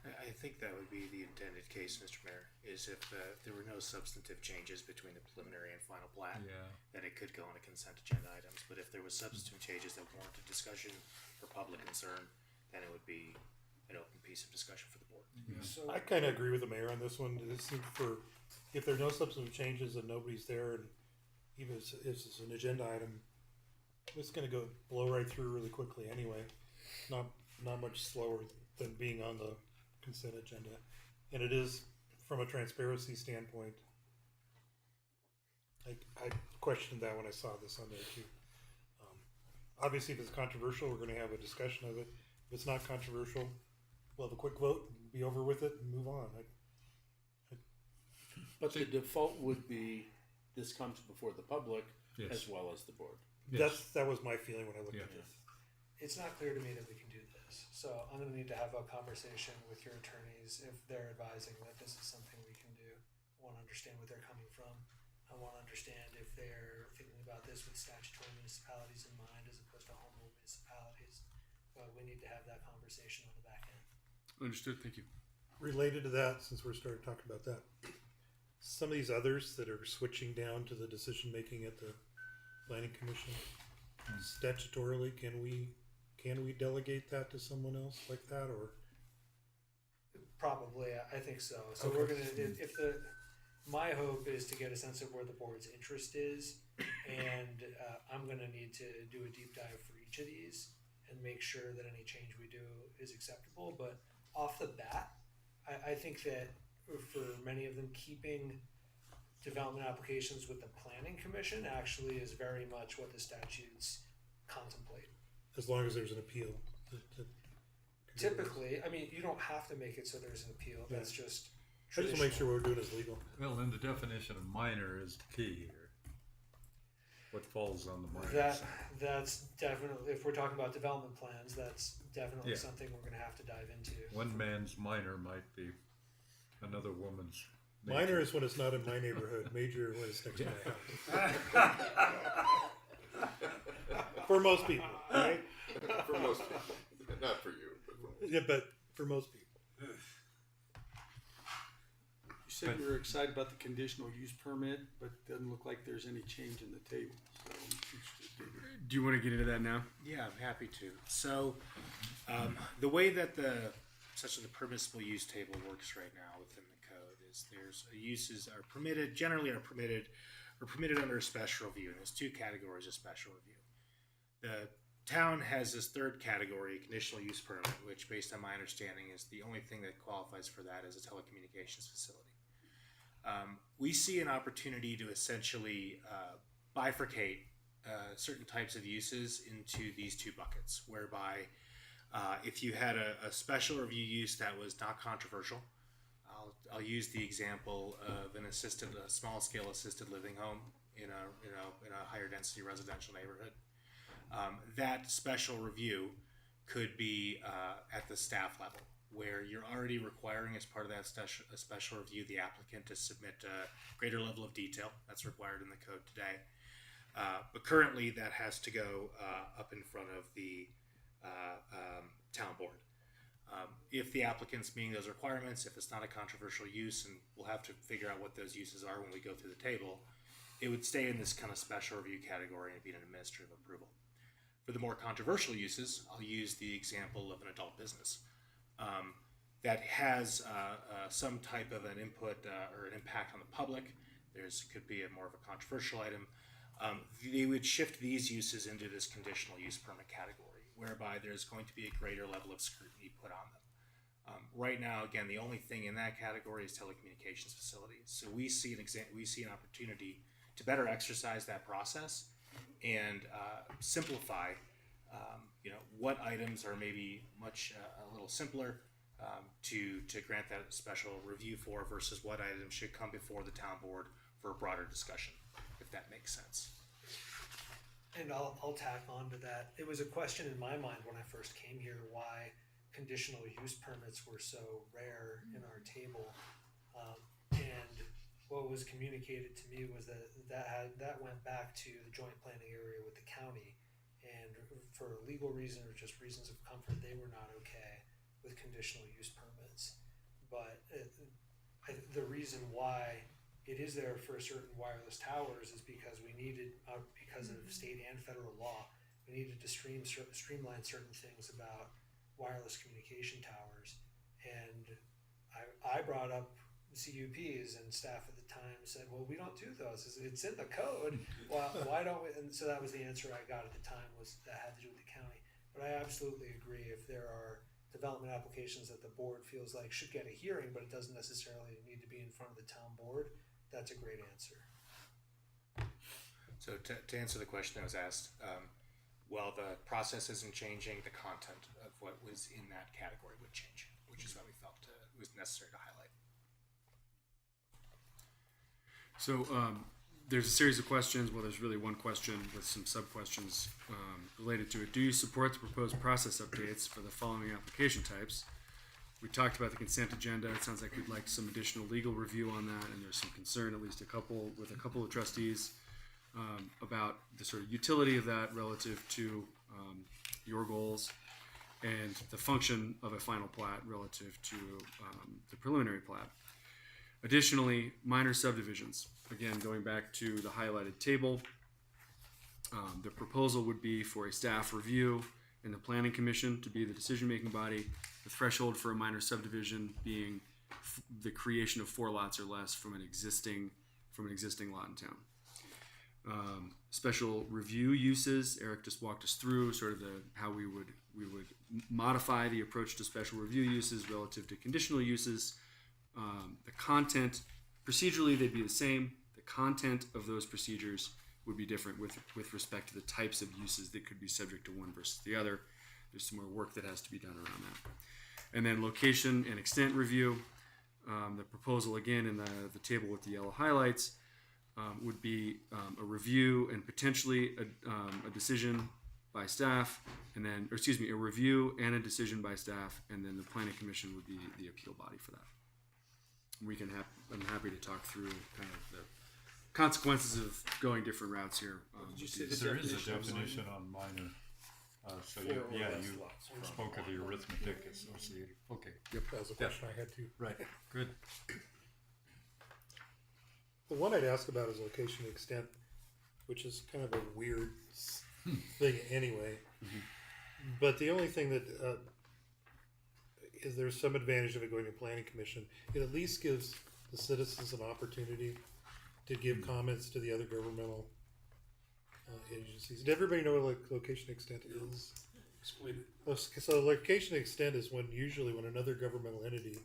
S16: I think that would be the intended case, Mr. Mayor, is if there were no substantive changes between the preliminary and final plat, then it could go on to consent agenda items. But if there was substantive changes that warranted discussion for public concern, then it would be an open piece of discussion for the board.
S1: Yeah.
S6: So I kind of agree with the mayor on this one. If there are no substantive changes and nobody's there, and even if it's an agenda item, it's going to blow right through really quickly anyway. Not much slower than being on the consent agenda, and it is from a transparency standpoint. I questioned that when I saw this on there too. Obviously, if it's controversial, we're going to have a discussion of it. If it's not controversial, we'll have a quick vote, be over with it, and move on.
S8: But the default would be this comes before the public as well as the board.
S6: That was my feeling when I looked at this.
S12: It's not clear to me that we can do this. So I'm going to need to have a conversation with your attorneys if they're advising that this is something we can do. I want to understand where they're coming from. I want to understand if they're thinking about this with statutory municipalities in mind as opposed to home rule municipalities. But we need to have that conversation on the back end.
S17: Understood. Thank you.
S6: Related to that, since we're starting talking about that, some of these others that are switching down to the decision making at the planning commission, statutorily, can we delegate that to someone else like that, or?
S12: Probably, I think so. So
S6: Okay.
S12: we're gonna, my hope is to get a sense of where the board's interest is, and I'm gonna need to do a deep dive for each of these and make sure that any change we do is acceptable. But off the bat, I think that for many of them, keeping development applications with the planning commission actually is very much what the statutes contemplate.
S6: As long as there's an appeal.
S12: Typically, I mean, you don't have to make it so there's an appeal.
S6: Yeah.
S12: That's just
S6: I just want to make sure what we're doing is legal.
S1: Well, then the definition of minor is the key here. what falls on the minor
S12: That
S1: side.
S12: that's definitely, if we're talking about development plans, that's definitely
S1: Yeah.
S12: something we're going to have to dive into.
S1: One man's minor might be another woman's
S6: Minor
S1: major.
S6: is when it's not in my neighborhood. Major when it's next to my house. For most people, right?
S11: For most people, not for you, but for most.
S6: Yeah, but for most people.
S4: You said you were excited about the conditional use permit, but it doesn't look like there's any change in the table. So I'm interested to hear.
S17: Do you want to get into that now?
S16: Yeah, I'm happy to. So, the way that the permissible use table works right now within the code is there's uses are permitted, generally are permitted under a special review, and there's two categories of special review. The town has this third category, conditional use permit, which, based on my understanding, is the only thing that qualifies for that is a telecommunications facility. We see an opportunity to essentially bifurcate certain types of uses into these two buckets, whereby if you had a special review use that was not controversial, I'll use the example of a small scale assisted living home in a higher density residential neighborhood. That special review could be at the staff level, where you're already requiring, as part of that special review, the applicant to submit a greater level of detail. That's required in the code today. But currently, that has to go up in front of the town board. If the applicant's meeting those requirements, if it's not a controversial use, and we'll have to figure out what those uses are when we go through the table, it would stay in this kind of special review category and be an administrative approval. For the more controversial uses, I'll use the example of an adult business that has some type of an input or an impact on the public. Could be more of a controversial item. They would shift these uses into this conditional use permit category, whereby there's going to be a greater level of scrutiny put on them. Right now, again, the only thing in that category is telecommunications facilities. So we see an opportunity to better exercise that process and simplify, what items are maybe a little simpler to grant that special review for, versus what items should come before the town board for a broader discussion, if that makes sense.
S12: And I'll tack on to that. It was a question in my mind when I first came here why conditional use permits were so rare in our table. And what was communicated to me was that went back to the joint planning area with the county. And for a legal reason or just reasons of comfort, they were not okay with conditional use permits. But the reason why it is there for certain wireless towers is because we needed, because of state and federal law, we needed to streamline certain things about wireless communication towers. And I brought up CUPs, and staff at the time said, well, we don't do those. It's in the code. Well, why don't we? And so that was the answer I got at the time, was that had to do with the county. But I absolutely agree, if there are development applications that the board feels like should get a hearing, but it doesn't necessarily need to be in front of the town board, that's a great answer.
S16: So to answer the question that was asked, well, the process isn't changing, the content of what was in that category would change, which is what we felt was necessary to highlight.
S17: So there's a series of questions. Well, there's really one question with some sub-questions related to it. Do you support the proposed process updates for the following application types? We talked about the consent agenda. It sounds like we'd like some additional legal review on that, and there's some concern, at least a couple of trustees, about the sort of utility of that relative to your goals and the function of a final plat relative to the preliminary plat. Additionally, minor subdivisions. Again, going back to the highlighted table, the proposal would be for a staff review and the planning commission to be the decision-making body. The threshold for a minor subdivision being the creation of 4 lots or less from an existing lot in town. Special review uses. Eric just walked us through sort of how we would modify the approach to special review uses relative to conditional uses. The content, procedurally, they'd be the same. The content of those procedures would be different with respect to the types of uses that could be subject to one versus the other. There's some more work that has to be done around that. And then location and extent review. The proposal, again, in the table with the yellow highlights, would be a review and potentially a decision by staff, and then, or excuse me, a review and a decision by staff, and then the planning commission would be the appeal body for that. We can I'm happy to talk through kind of the consequences of going different routes here.
S1: There is a definition on minor. So you spoke of the arithmetic associated. Okay.
S6: Yep, that was a question I had too.
S1: Right. Good.
S6: The one I'd ask about is location extent, which is kind of a weird thing anyway. But the only thing that is there's some advantage of it going to planning commission. It at least gives the citizens an opportunity to give comments to the other governmental agencies. Did everybody know what location extent is?
S9: Explain it.
S6: So location extent is usually when another governmental entity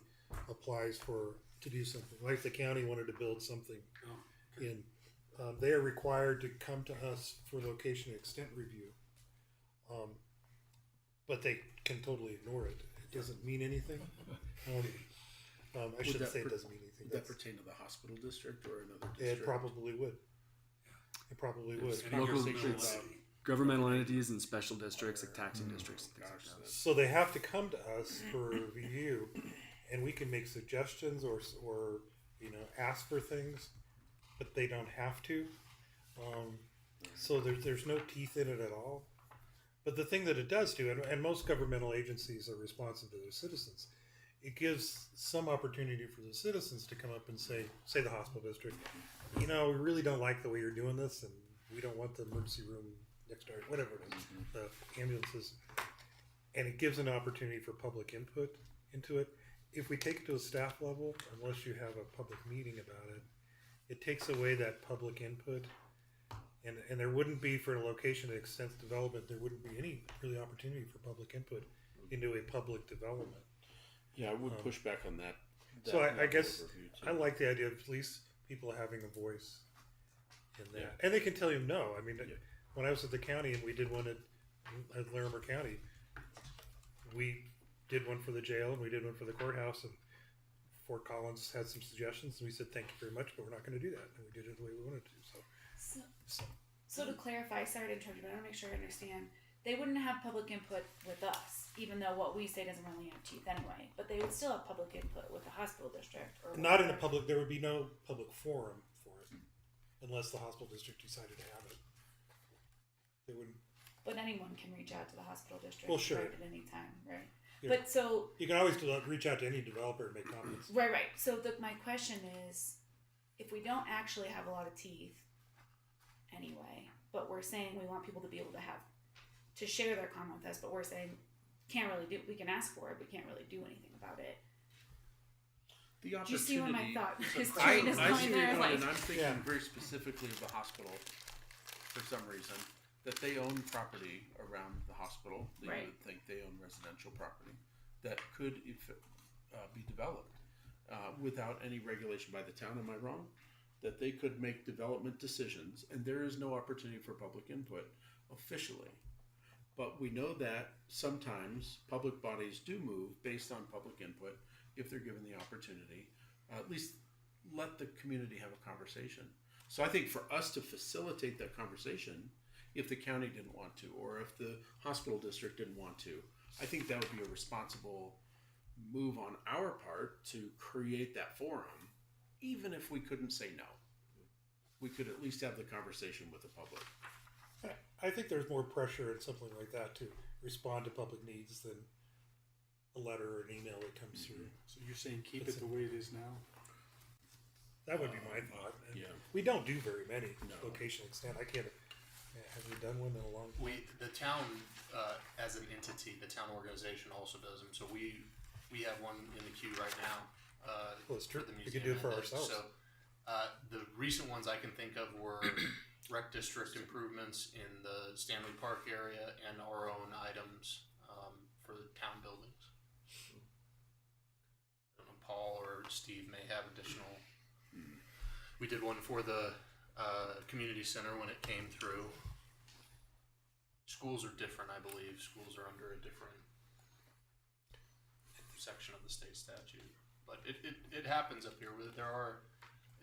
S6: applies to do something. Like the county wanted to build something in, they are required to come to us for location extent review. But they can totally ignore it. It doesn't mean anything. I shouldn't say it doesn't mean anything.
S8: Would that pertain to the hospital district or another district?
S6: It probably would. It probably would.
S17: Local governmental entities and special districts, like taxing districts and things like that.
S6: So they have to come to us for review, and we can make suggestions or ask for things, but they don't have to. So there's no teeth in it at all. But the thing that it does do, and most governmental agencies are responsive to their citizens, it gives some opportunity for the citizens to come up and say the hospital district, we really don't like the way you're doing this, and we don't want the emergency room next door, whatever it is, the ambulances. And it gives an opportunity for public input into it. If we take it to a staff level, unless you have a public meeting about it, it takes away that public input. And there wouldn't be, for a location and extent development, there wouldn't be any really opportunity for public input into a public development.
S8: Yeah, I would push back on that.
S6: So I guess I like the idea of at least people having a voice in that. And they can tell you no. I mean, when I was at the county and we did one at Larimer County, we did one for the jail and we did one for the courthouse, and Fort Collins had some suggestions, and we said, thank you very much, but we're not going to do that. And we did it the way we wanted to.
S13: So to clarify, sorry to interrupt you, but I want to make sure I understand. They wouldn't have public input with us, even though what we say doesn't really have teeth anyway. But they would still have public input with the hospital district. Or
S6: not in a public. There would be no public forum for it, unless the hospital district decided to have it. They wouldn't.
S13: But anyone can reach out to the hospital district.
S6: Well, sure.
S13: Right, at any time, right?
S6: Yeah.
S13: But so
S6: you can always reach out to any developer and make comments.
S13: Right. So my question is, if we don't actually have a lot of teeth anyway, but we're saying we want people to be able to share their comment with us, but we're saying we can ask for it, we can't really do anything about it.
S8: The
S13: do you see where my thought is
S8: I
S13: going
S8: see
S13: there?
S8: and I'm thinking very specifically of the hospital for some reason, that they own property around the hospital. They would think they own residential property that could be developed without any regulation by the town. Am I wrong? That they could make development decisions, and there is no opportunity for public input officially. But we know that sometimes public bodies do move based on public input if they're given the opportunity. At least let the community have a conversation. So I think for us to facilitate that conversation, if the county didn't want to, or if the hospital district didn't want to, I think that would be a responsible move on our part to create that forum. Even if we couldn't say no, we could at least have the conversation with the public.
S6: I think there's more pressure in something like that to respond to public needs than a letter or an email that comes through.
S4: So you're saying keep it the way it is now?
S6: That would be my thought.
S8: Yeah.
S6: We don't do very many location extent. I can't. Have we done one in a long time?
S15: The town, as an entity, the town organization also does them. So we have one in the queue right now.
S6: Well, it's true.
S15: For the
S6: We
S15: museum.
S6: could do it for ourselves.
S15: So the recent ones I can think of were rec district improvements in the Stanley Park area and our own items for the town buildings. I don't know, Paul or Steve may have additional. We did one for the community center when it came through. Schools are different, I believe. Schools are under a different section of the state statute. But it happens up here.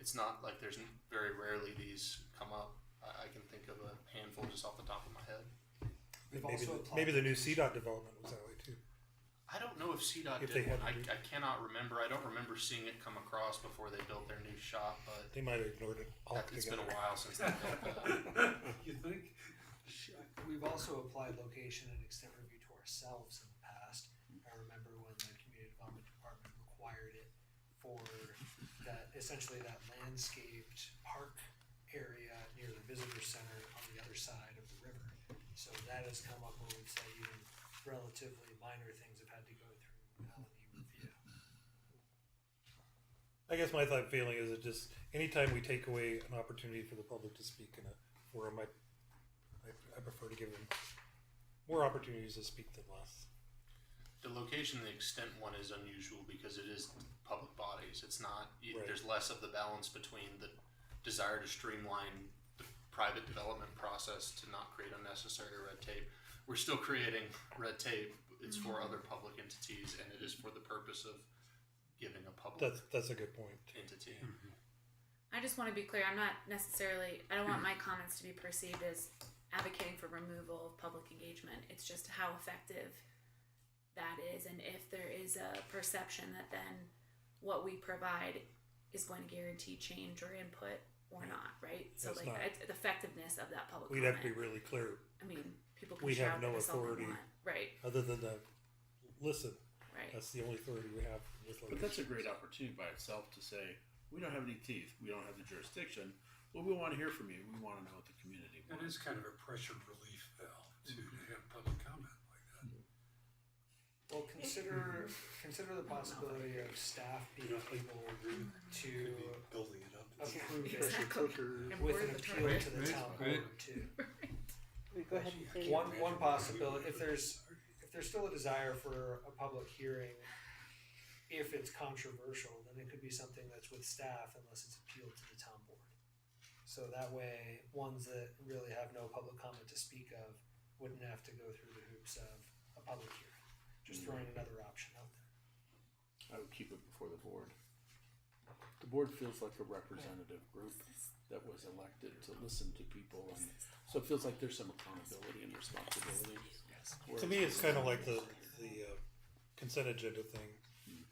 S15: it's not like there's very rarely these come up. I can think of a handful just off the top of my head.
S6: Maybe the new CDOT development was that way too.
S15: I don't know if CDOT
S6: If they
S15: did one.
S6: had to
S15: I cannot remember. I don't remember seeing it come across before they built their new shop, but
S6: They might have ignored it
S15: it's been
S6: altogether.
S15: a while since they built that.
S3: You think?
S12: We've also applied location and extent review to ourselves in the past. I remember when the community development department required it for that, essentially that landscaped park area near the visitor center on the other side of the river. So that has come up where we've said even relatively minor things have had to go through L&E review.
S6: I guess my thought feeling is that just anytime we take away an opportunity for the public to speak in a forum, I prefer to give them more opportunities to speak than less.
S15: The location and the extent one is unusual because it is public bodies. It's not.
S6: Right.
S15: There's less of the balance between the desire to streamline the private development process to not create unnecessary red tape. We're still creating red tape. It's for other public entities, and it is for the purpose of giving a public
S6: That's a good point.
S15: entity.
S13: I just want to be clear. I'm not necessarily. I don't want my comments to be perceived as advocating for removal of public engagement. It's just how effective that is, and if there is a perception that then what we provide is going to guarantee change or input or not, right? So
S6: It's
S13: like
S6: not.
S13: it's the effectiveness of that public.
S6: We'd have to be really clear.
S13: I mean, people can
S6: We
S13: shout
S6: have no
S13: at us all they
S6: authority,
S13: want. Right?
S6: other than to listen.
S13: Right.
S6: That's the only authority we have. With
S18: But that's a great opportunity by itself to say, we don't have any teeth, we don't have the jurisdiction, well, we want to hear from you, we want to know what the community
S9: It
S18: wants.
S9: is kind of a pressure relief valve to have public comment like that.
S12: Well, consider the possibility of staff being able to
S3: Building it up.
S12: approve it
S13: Exactly. And
S12: with
S13: word
S12: an
S13: the
S12: appeal
S13: target.
S12: to the town
S1: Right.
S12: board too.
S14: Go ahead and say
S12: One possibility, if there's still a desire for a public hearing, if it's controversial, then it could be something that's with staff unless it's appealed to the town board. So that way, ones that really have no public comment to speak of wouldn't have to go through the hoops of a public hearing. Just throwing another option out there.
S18: I would keep it before the board. The board feels like a representative group that was elected to listen to people, and so it feels like there's some accountability and responsibility.
S6: To me, it's kind of like the consent agenda thing.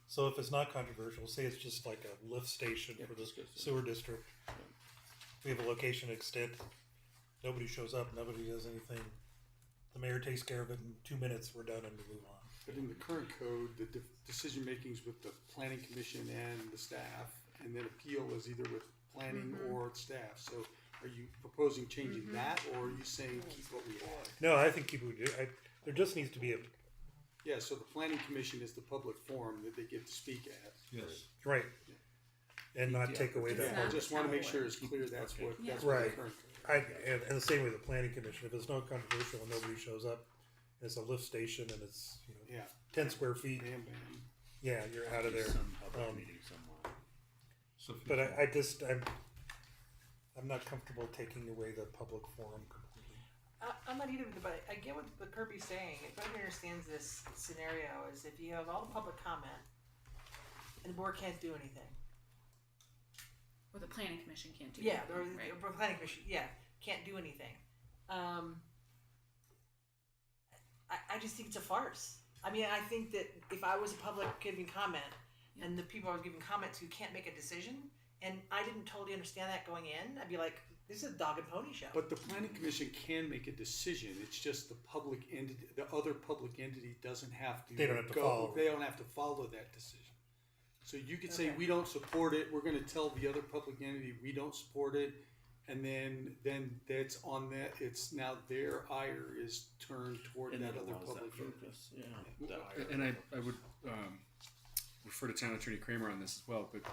S6: So if it's not controversial, say it's just like a lift station
S18: Yeah,
S6: for the
S18: just goes to-
S6: sewer district. We have a location extent. Nobody shows up. Nobody does anything. The mayor takes care of it in 2 minutes. We're done and we move on.
S4: But in the current code, the decision making's with the planning commission and the staff, and then appeal is either with planning or staff. So are you proposing changing that, or are you saying keep what we have?
S6: No, I think people do. There just needs to be a
S4: Yeah, so the planning commission is the public forum that they get to speak at.
S1: Yes.
S6: right, and not take away
S4: Yeah, I
S6: that.
S4: just wanna make sure it's clear that's what, that's what the
S6: Right.
S4: current.
S6: And the same with the planning commission. If it's not controversial and nobody shows up, and it's a lift station and it's 10 square feet.
S4: Bam, bam.
S6: Yeah, you're out of there.
S18: Some public meeting somewhere.
S1: So
S6: But I'm not comfortable taking away the public forum completely.
S7: I'm not either, but I get what Kirby's saying. Everybody understands this scenario is if you have all the public comment and the board can't do anything.
S13: Or the planning commission can't do
S7: Yeah,
S13: that.
S7: or
S13: Right.
S7: the planning commission, can't do anything. I just think it's a farce. I mean, I think that if I was a public giving comment and the people I was giving comment to can't make a decision, and I didn't totally understand that going in, I'd be like, this is a dog and pony show.
S4: But the planning commission can make a decision, it's just the public entity, the other public entity doesn't have to.
S6: They don't have to
S4: go-
S6: follow.
S4: They don't have to follow that decision. So you could say,
S7: Okay.
S4: we don't support it, we're gonna tell the other public entity, we don't support it, and then that's on that, it's now their ire is turned toward
S18: And
S4: that
S18: that
S4: other
S18: allows
S4: public
S18: that
S4: entity.
S18: focus, yeah. that ire.
S17: And I would refer to Town Attorney Kramer on this as well, but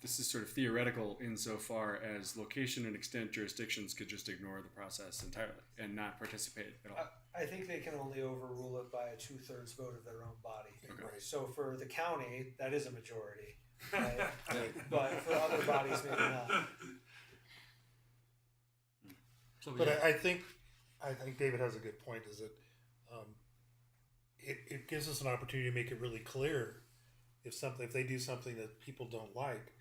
S17: this is sort of theoretical insofar as location and extent jurisdictions could just ignore the process entirely and not participate at all.
S12: I think they can only overrule it by a 2/3 vote of their own body.
S17: Okay.
S6: Right.
S12: So for the county, that is a majority. Right? But for other bodies, maybe not.
S1: So
S6: But
S1: yeah,
S6: I think David has a good point. Is that it gives us an opportunity to make it really clear if they do something that people don't like,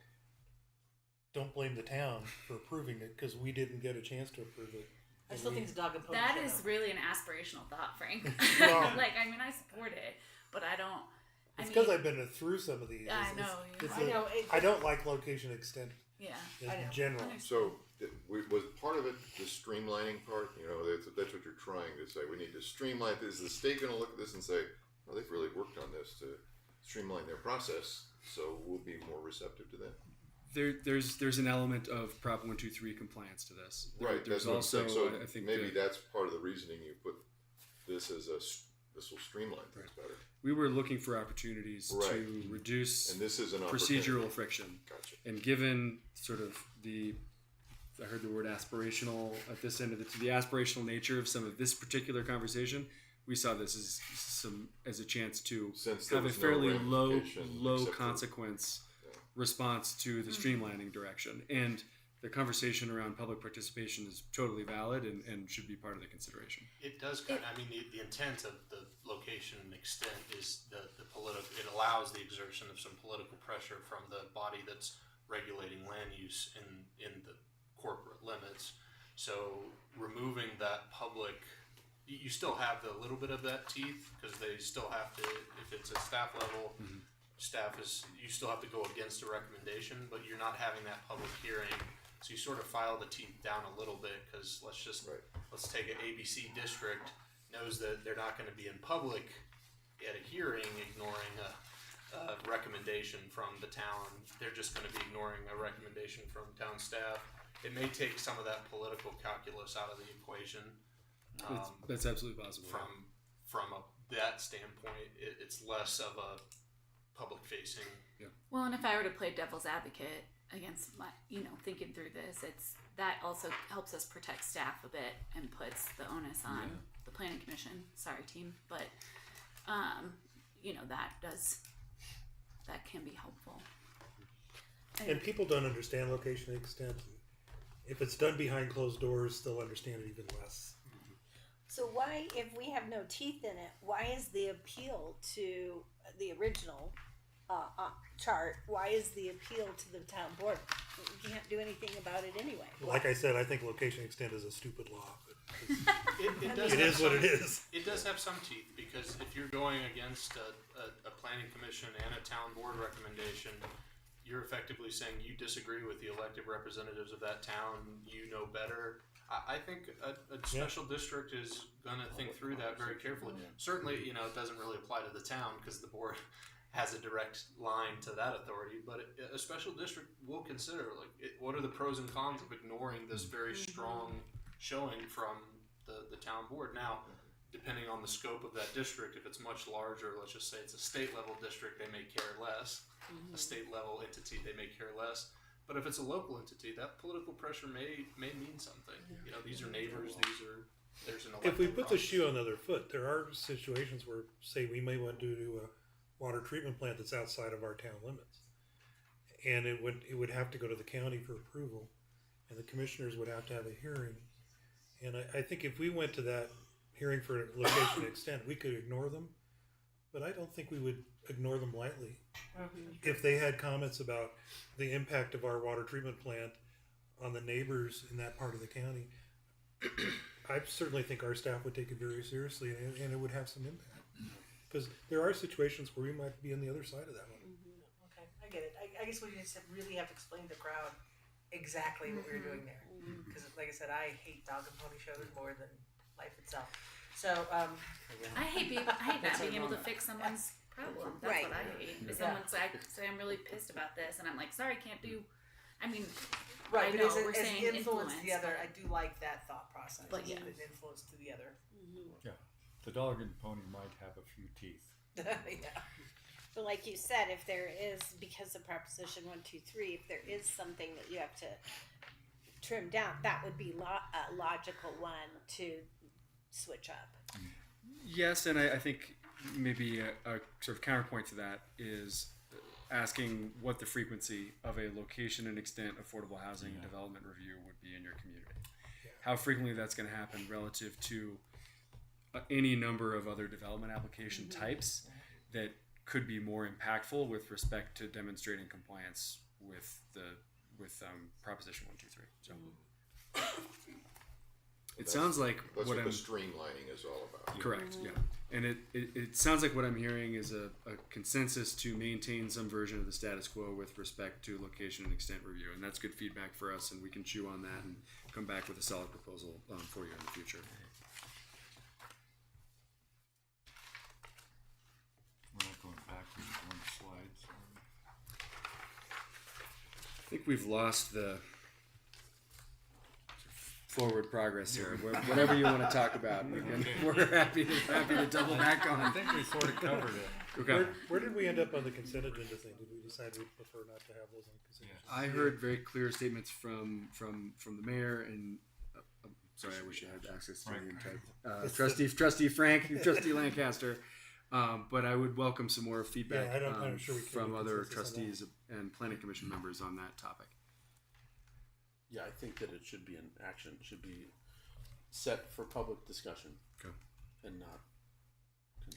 S6: don't blame the town for approving it, because we didn't get a chance to approve it.
S7: I still think it's a dog and pony
S13: That
S7: show,
S13: is
S7: though.
S13: really an aspirational thought, Frank.
S6: Well-
S13: Like, I mean, I support it, but I don't.
S6: It's
S13: I
S6: because
S13: mean,
S6: I've been through some of these.
S13: I know,
S6: It's
S7: I know,
S6: I don't like location extent
S13: Yeah.
S6: in
S7: I know.
S6: general.
S11: So, was part of it the streamlining part? You know, that's what you're trying to say. We need to streamline this. Is the state going to look at this and say, well, they've really worked on this to streamline their process, so we'll be more receptive to that?
S17: There's an element of Prop 123 compliance to this.
S11: Right.
S17: There's
S11: That's what I'm
S17: also,
S11: saying. So
S17: I think
S11: maybe that's part of the reasoning you put this as this will streamline things better.
S17: we were looking for opportunities
S11: Right.
S17: to reduce
S11: And this is an
S17: procedural
S11: opportunity.
S17: friction.
S11: Gotcha.
S17: And given sort of I heard the word aspirational at this end of the aspirational nature of some of this particular conversation, we saw this as a chance to
S11: Since there
S17: have a
S11: was no
S17: fairly
S11: ramification
S17: low
S11: except for-
S17: consequence response to the streamlining direction. And the conversation around public participation is totally valid and should be part of the consideration.
S15: It does kind of, I mean, the intent of the location and extent is the political, it allows the exertion of some political pressure from the body that's regulating land use in the corporate limits. So removing that public, you still have the little bit of that teeth, because they still have to, if it's a staff level, you still have to go against a recommendation, but you're not having that public hearing. So you sort of file the teeth down a little bit, because let's take an ABC district, knows that they're not going to be in public at a hearing ignoring a recommendation from the town. They're just going to be ignoring a recommendation from town staff. It may take some of that political calculus out of the equation.
S17: That's absolutely possible.
S15: From that standpoint, it's less of a public facing.
S13: Well, and if I were to play devil's advocate against my, thinking through this, that also helps us protect staff a bit and puts the onus on the planning commission. Sorry, team, but that can be helpful.
S6: And people don't understand location extent. If it's done behind closed doors, they'll understand it even less.
S14: So why, if we have no teeth in it, why is the appeal to the original chart, why is the appeal to the town board? We can't do anything about it anyway.
S6: Like I said, I think location extent is a stupid law.
S15: It does
S6: It
S15: have
S6: is what
S15: some-
S6: it is.
S15: It does have some teeth, because if you're going against a planning commission and a town board recommendation, you're effectively saying you disagree with the elected representatives of that town, you know better. I think a special district is going to think through that very carefully. Certainly, it doesn't really apply to the town, because the board has a direct line to that authority, but a special district will consider, what are the pros and cons of ignoring this very strong showing from the town board. Now, depending on the scope of that district, if it's much larger, let's just say it's a state level district, they may care less. A state level entity, they may care less. But if it's a local entity, that political pressure may mean something. These are neighbors. There's an elected
S6: If we put the
S15: process.
S6: shoe on the other foot, there are situations where, say, we may want to do a water treatment plant that's outside of our town limits, and it would have to go to the county for approval, and the commissioners would have to have a hearing. And I think if we went to that hearing for location extent, we could ignore them, but I don't think we would ignore them lightly. If they had comments about the impact of our water treatment plant on the neighbors in that part of the county, I certainly think our staff would take it very seriously, and it would have some impact. Because there are situations where we might be on the other side of that one.
S7: Okay, I get it. I guess we just really have to explain to the crowd exactly what we were doing there. Because, like I said, I hate dog and pony shows more than life itself. So,
S13: I hate not being able to fix someone's problem. That's
S14: Right.
S13: what I hate. If someone's like, say, I'm really pissed about this, and I'm like, sorry, can't do. I mean,
S7: right,
S13: I
S7: but
S13: know
S7: as
S13: we're saying
S7: influence to the other,
S13: but-
S7: I do like that thought process.
S13: But yeah.
S7: As influence to the other.
S1: Yeah, the dog and pony might have a few teeth.
S7: Yeah.
S14: But like you said, if there is, because of Proposition 123, if there is something that you have to trim down, that would be a logical one to switch up.
S17: Yes, and I think maybe a sort of counterpoint to that is asking what the frequency of a location and extent affordable housing and development review would be in your community. How frequently that's going to happen relative to any number of other development application types that could be more impactful with respect to demonstrating compliance with the with Proposition 123. So it sounds like
S11: That's
S17: what
S11: what
S17: I'm
S11: the streamlining is all about.
S17: correct. Yeah, and it sounds like what I'm hearing is a consensus to maintain some version of the status quo with respect to location and extent review, and that's good feedback for us, and we can chew on that and come back with a solid proposal for you in the future.
S1: We're not going backwards one slide. So.
S17: I think we've lost the forward progress here. Whatever you want to talk about, we're happy to double back on.
S1: I think we sort of covered it.
S17: Okay.
S6: Where did we end up on the consent agenda thing? Did we decide we'd prefer not to have those on consent?
S17: I heard very clear statements from the mayor and sorry, I wish I had access to the type. Trustee Frank, Trustee Lancaster. But I would welcome some more feedback
S6: I'm sure we can
S17: from
S6: make
S17: other
S6: consensus on
S17: trustees and planning commission members on that topic.
S8: Yeah, I think that it should be an action, should be set for public discussion.
S17: Okay.
S8: And not.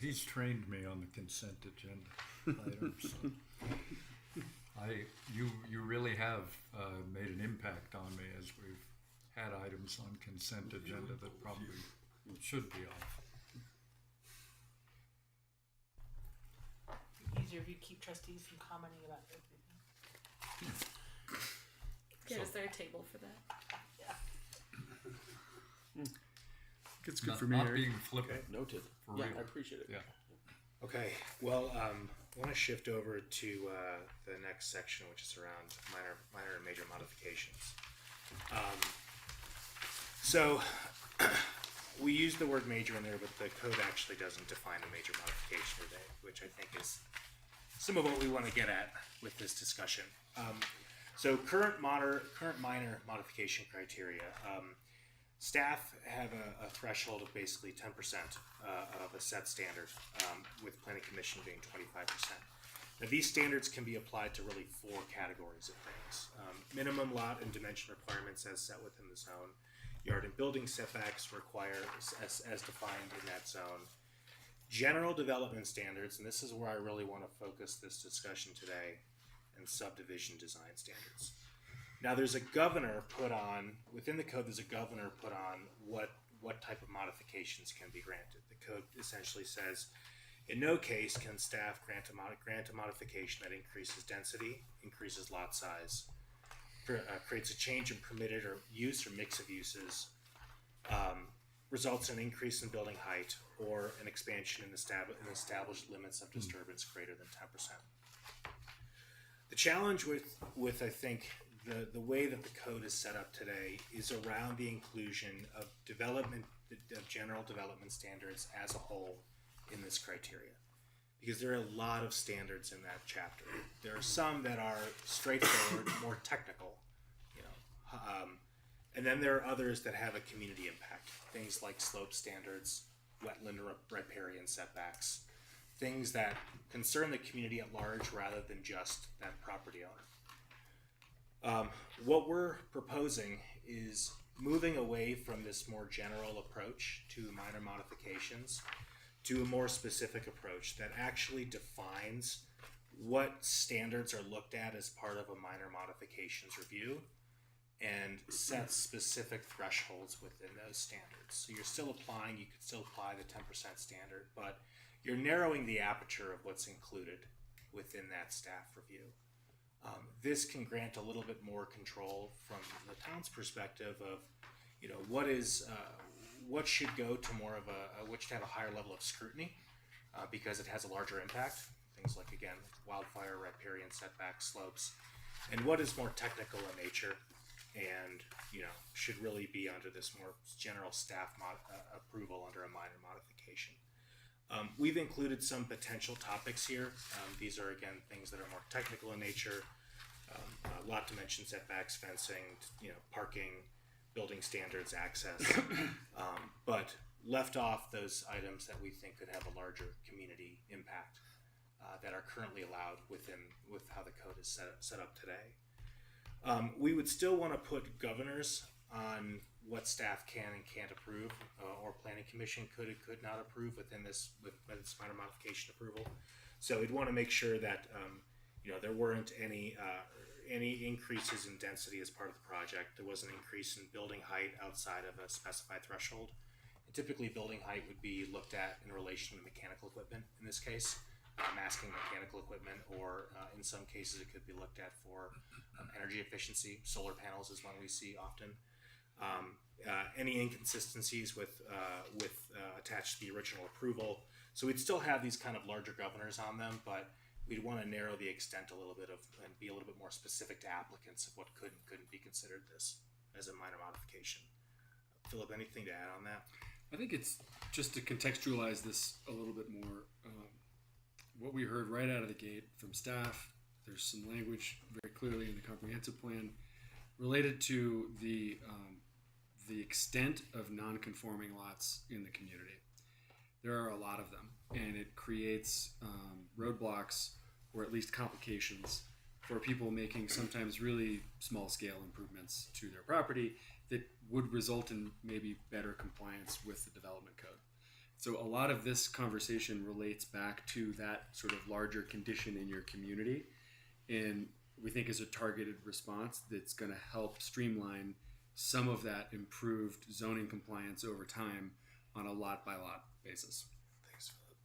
S1: He's trained me on the consent agenda items. You really have made an impact on me as we've had items on consent agenda that probably should be off.
S7: Easier if you keep trustees from commenting about everything.
S13: Is there a table for that?
S17: It's good for me.
S1: Not
S17: Eric.
S1: being flippant.
S8: Okay, noted.
S1: For
S8: Yeah,
S1: real.
S8: I appreciate it.
S1: Yeah.
S16: Okay, well, I want to shift over to the next section, which is around minor and major modifications. So we use the word major in there, but the code actually doesn't define a major modification today, which I think is some of what we want to get at with this discussion. So current minor modification criteria. Staff have a threshold of basically 10% of a set standard, with planning commission being 25%. Now these standards can be applied to really 4 categories of things. Minimum lot and dimension requirements as set within the zone. Yard and building setbacks required as defined in that zone. General development standards, and this is where I really want to focus this discussion today, and subdivision design standards. Now there's a governor put on, within the code there's a governor put on what type of modifications can be granted. The code essentially says, in no case can staff grant a modification that increases density, increases lot size, creates a change in permitted or use or mix of uses, results in an increase in building height, or an expansion in established limits of disturbance greater than 10%. The challenge with I think the way that the code is set up today is around the inclusion of general development standards as a whole in this criteria, because there are a lot of standards in that chapter. There are some that are straightforward, more technical, and then there are others that have a community impact. Things like slope standards, wetland riparian setbacks, things that concern the community at large rather than just that property owner. What we're proposing is moving away from this more general approach to minor modifications to a more specific approach that actually defines what standards are looked at as part of a minor modifications review and sets specific thresholds within those standards. So you're still applying, you could still apply the 10% standard, but you're narrowing the aperture of what's included within that staff review. This can grant a little bit more control from the town's perspective of, what should go to more of what should have a higher level of scrutiny because it has a larger impact. Things like, again, wildfire, riparian setbacks, slopes, and what is more technical in nature and, should really be under this more general staff approval under a minor modification. We've included some potential topics here. These are, again, things that are more technical in nature. Lot dimension setbacks, fencing, parking, building standards, access, but left off those items that we think could have a larger community impact that are currently allowed with how the code is set up today. We would still want to put governors on what staff can and can't approve, or planning commission could and could not approve within this minor modification approval. So we'd want to make sure that there weren't any any increases in density as part of the project. There was an increase in building height outside of a specified threshold. And typically, building height would be looked at in relation to mechanical equipment. In this case, masking mechanical equipment, or in some cases, it could be looked at for energy efficiency. Solar panels is one we see often. Any inconsistencies with attached to the original approval. So we'd still have these kind of larger governors on them, but we'd want to narrow the extent a little bit and be a little bit more specific to applicants of what could and couldn't be considered this as a minor modification. Philip, anything to add on that?
S17: I think it's just to contextualize this a little bit more. What we heard right out of the gate from staff, there's some language very clearly in the comprehensive plan related to the extent of non-conforming lots in the community. There are a lot of them, and it creates roadblocks or at least complications for people making sometimes really small-scale improvements to their property that would result in maybe better compliance with the development code. So a lot of this conversation relates back to that sort of larger condition in your community, and we think is a targeted response that's going to help streamline some of that improved zoning compliance over time on a lot-by-lot basis.
S16: Thanks, Philip.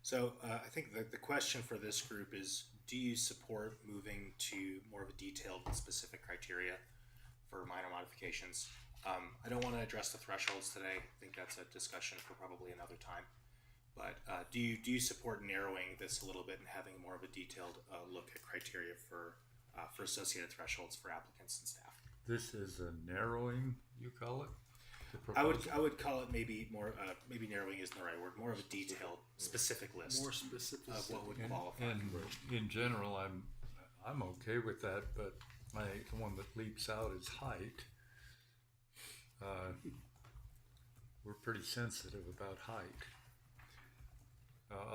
S16: So I think the question for this group is, do you support moving to more of a detailed and specific criteria for minor modifications? I don't want to address the thresholds today. I think that's a discussion for probably another time. But do you support narrowing this a little bit and having more of a detailed look at criteria for associated thresholds for applicants and staff?
S1: This is a narrowing, you call it?
S16: I would call it maybe more maybe narrowing isn't the right word. More of a detailed, specific list.
S4: More specific
S16: of what would
S1: And
S16: qualify.
S1: in general, I'm okay with that, but the one that leaps out is height. We're pretty sensitive about height.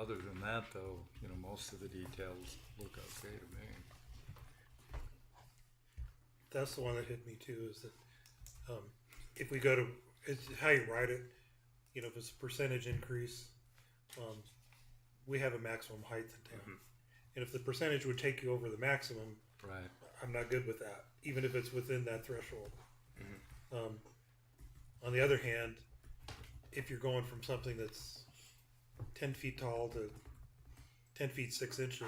S1: Other than that, though, most of the details look okay to me.
S6: That's the one that hit me too, is that if we go to, it's how you write it, if it's a percentage increase, we have a maximum height in town.
S16: Mm-hmm.
S6: And if the percentage would take you over the maximum,
S1: Right.
S6: I'm not good with that, even if it's within that threshold.
S16: Mm-hmm.
S6: On the other hand, if you're going from something that's 10 feet tall to 10 feet 6 inches,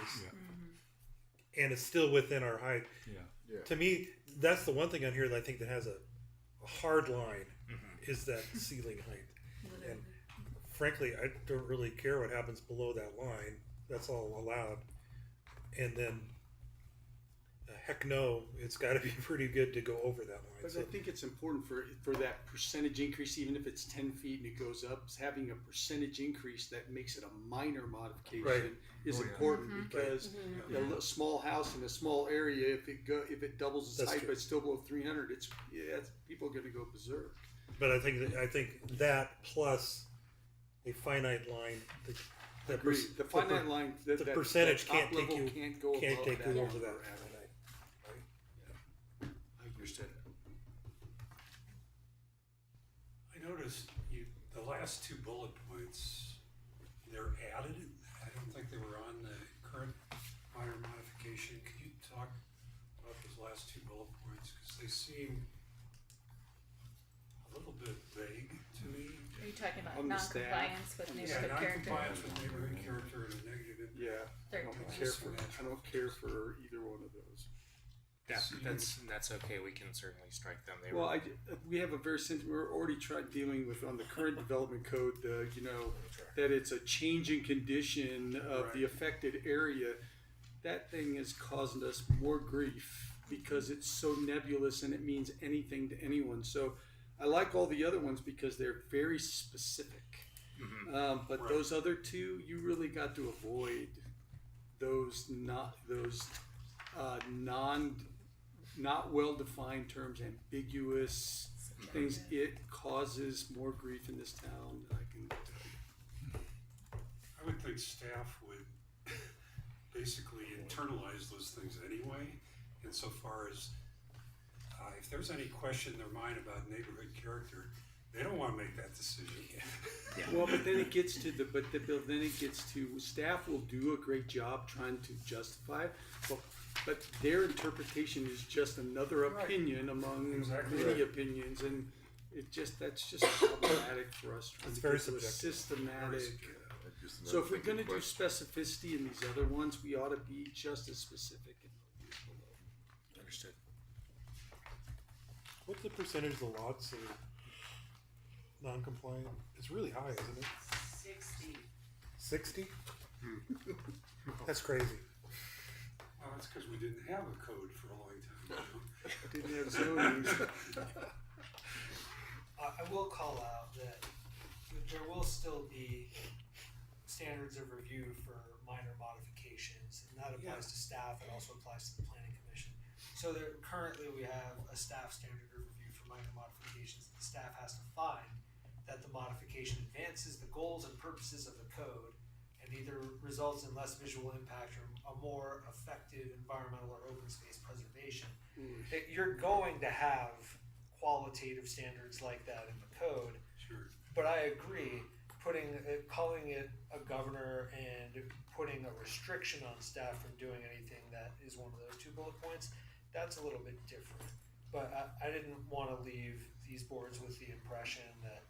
S6: and it's still within our height, to me, that's the one thing on here that I think that has a hard line, is that ceiling height. And frankly, I don't really care what happens below that line. That's all allowed. And then, heck no, it's got to be pretty good to go over that line.
S4: But
S6: So
S4: I think it's important for that percentage increase, even if it's 10 feet and it goes up, is having a percentage increase that makes it a minor modification
S6: Right.
S4: is
S1: Oh, yeah.
S4: important, because a small house in a small area, if it doubles its
S6: That's
S4: height
S6: true.
S4: but it's still below 300, people are going to go berserk.
S6: But I think that plus a finite line, the
S4: Agree. The finite line,
S6: the percentage
S4: that top
S6: can't take
S4: level
S6: you
S4: can't go
S6: can't
S4: above
S6: take you
S4: that
S6: over
S4: number.
S6: that.
S16: I understood.
S9: I noticed the last two bullet points, they're added. I don't think they were on the current minor modification. Could you talk about those last two bullet points? Because they seem a little bit vague to me.
S13: Are you talking about
S4: On the staff,
S13: non-compliance with
S4: on the
S13: neighborhood character?
S9: Non-compliance with neighborhood character and a negative impact.
S4: Yeah,
S13: Third
S4: I don't
S13: one.
S4: care for either one of those.
S16: That's okay. We can certainly strike them. They
S4: Well,
S16: were,
S4: we have a very we're already tried dealing with on the current development code, that it's a change in condition of the affected area. That thing is causing us more grief because it's so nebulous and it means anything to anyone. So I like all the other ones because they're very specific. But those other two, you really got to avoid those not well-defined terms, ambiguous things. It causes more grief in this town, I can tell you.
S9: I would think staff would basically internalize those things anyway, insofar as if there's any question in their mind about neighborhood character, they don't want to make that decision.
S4: Well, but then it gets to staff will do a great job trying to justify it, but but their interpretation is just another
S6: Right.
S4: opinion among
S6: Exactly
S4: many
S6: right.
S4: opinions, and that's just problematic for us. Trying
S6: It's
S4: to
S6: very
S4: get to a
S6: subjective.
S4: systematic.
S11: Just
S4: So
S11: another
S4: if we're
S11: thinking
S4: going to do
S11: question.
S4: specificity in these other ones, we ought to be just as specific in what we do below.
S16: Understood.
S6: What's the percentage of the lots that are non-compliant? It's really high, isn't it?
S2: 60.
S6: 60? That's crazy.
S9: Well, that's because we didn't have a code for a long time.
S4: Didn't have zoning.
S12: I will call out that there will still be standards of review for minor modifications, and that applies to staff, it also applies to the planning commission. So there, currently we have a staff standard of review for minor modifications. The staff has to find that the modification advances the goals and purposes of the code and either results in less visual impact or a more effective environmental or open space preservation. You're going to have qualitative standards like that in the code.
S9: Sure.
S12: But I agree, calling it a governor and putting a restriction on staff from doing anything that is one of those two bullet points, that's a little bit different. But I didn't want to leave these boards with the impression that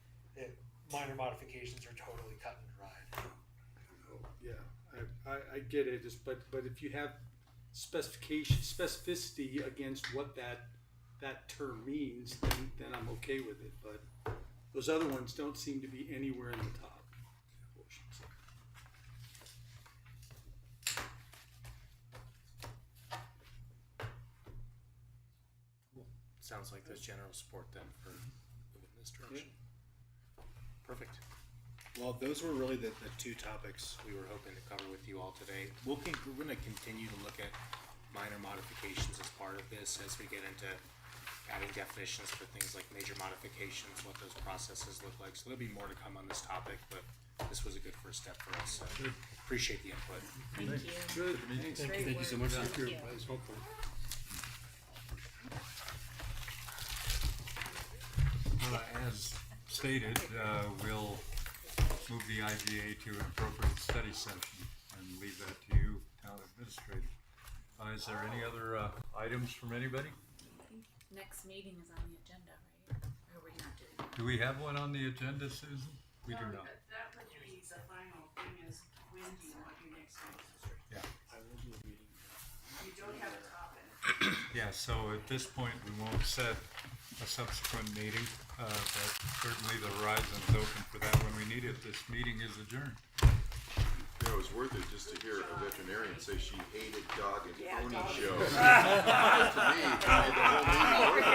S12: minor modifications are totally cut and dried.
S4: Yeah, I get it, but if you have specificity against what that term means, then I'm okay with it, but those other ones don't seem to be anywhere in the top portions.
S16: Sounds like there's general support then for moving this direction. Perfect. Well, those were really the two topics we were hoping to cover with you all today. We're going to continue to look at minor modifications as part of this as we get into adding definitions for things like major modifications, what those processes look like. So there'll be more to come on this topic, but this was a good first step for us. So appreciate the input.
S14: Thank you.
S4: Good,
S14: Great
S17: Thank you so
S14: work.
S17: much.
S14: Thank you.
S4: That was helpful.
S1: As stated, we'll move the IGA to an appropriate study session and leave that to you, town administrator. Is there any other items from anybody?
S13: I think next meeting is on the agenda, right? Or are we not doing that?
S1: Do we have one on the agenda, Susan? We do not.
S2: That would be the final thing is when do you want your next meeting?
S1: Yeah.
S18: I will do a meeting.
S2: You don't have a topic.
S1: Yeah, so at this point, we won't set a subsequent meeting, but certainly the horizon is open for that when we need it. This meeting is adjourned.
S11: You know, it was worth it just to hear a veterinarian say she hated dog and pony
S14: dog.
S11: show. To me, it made the whole meeting worth it.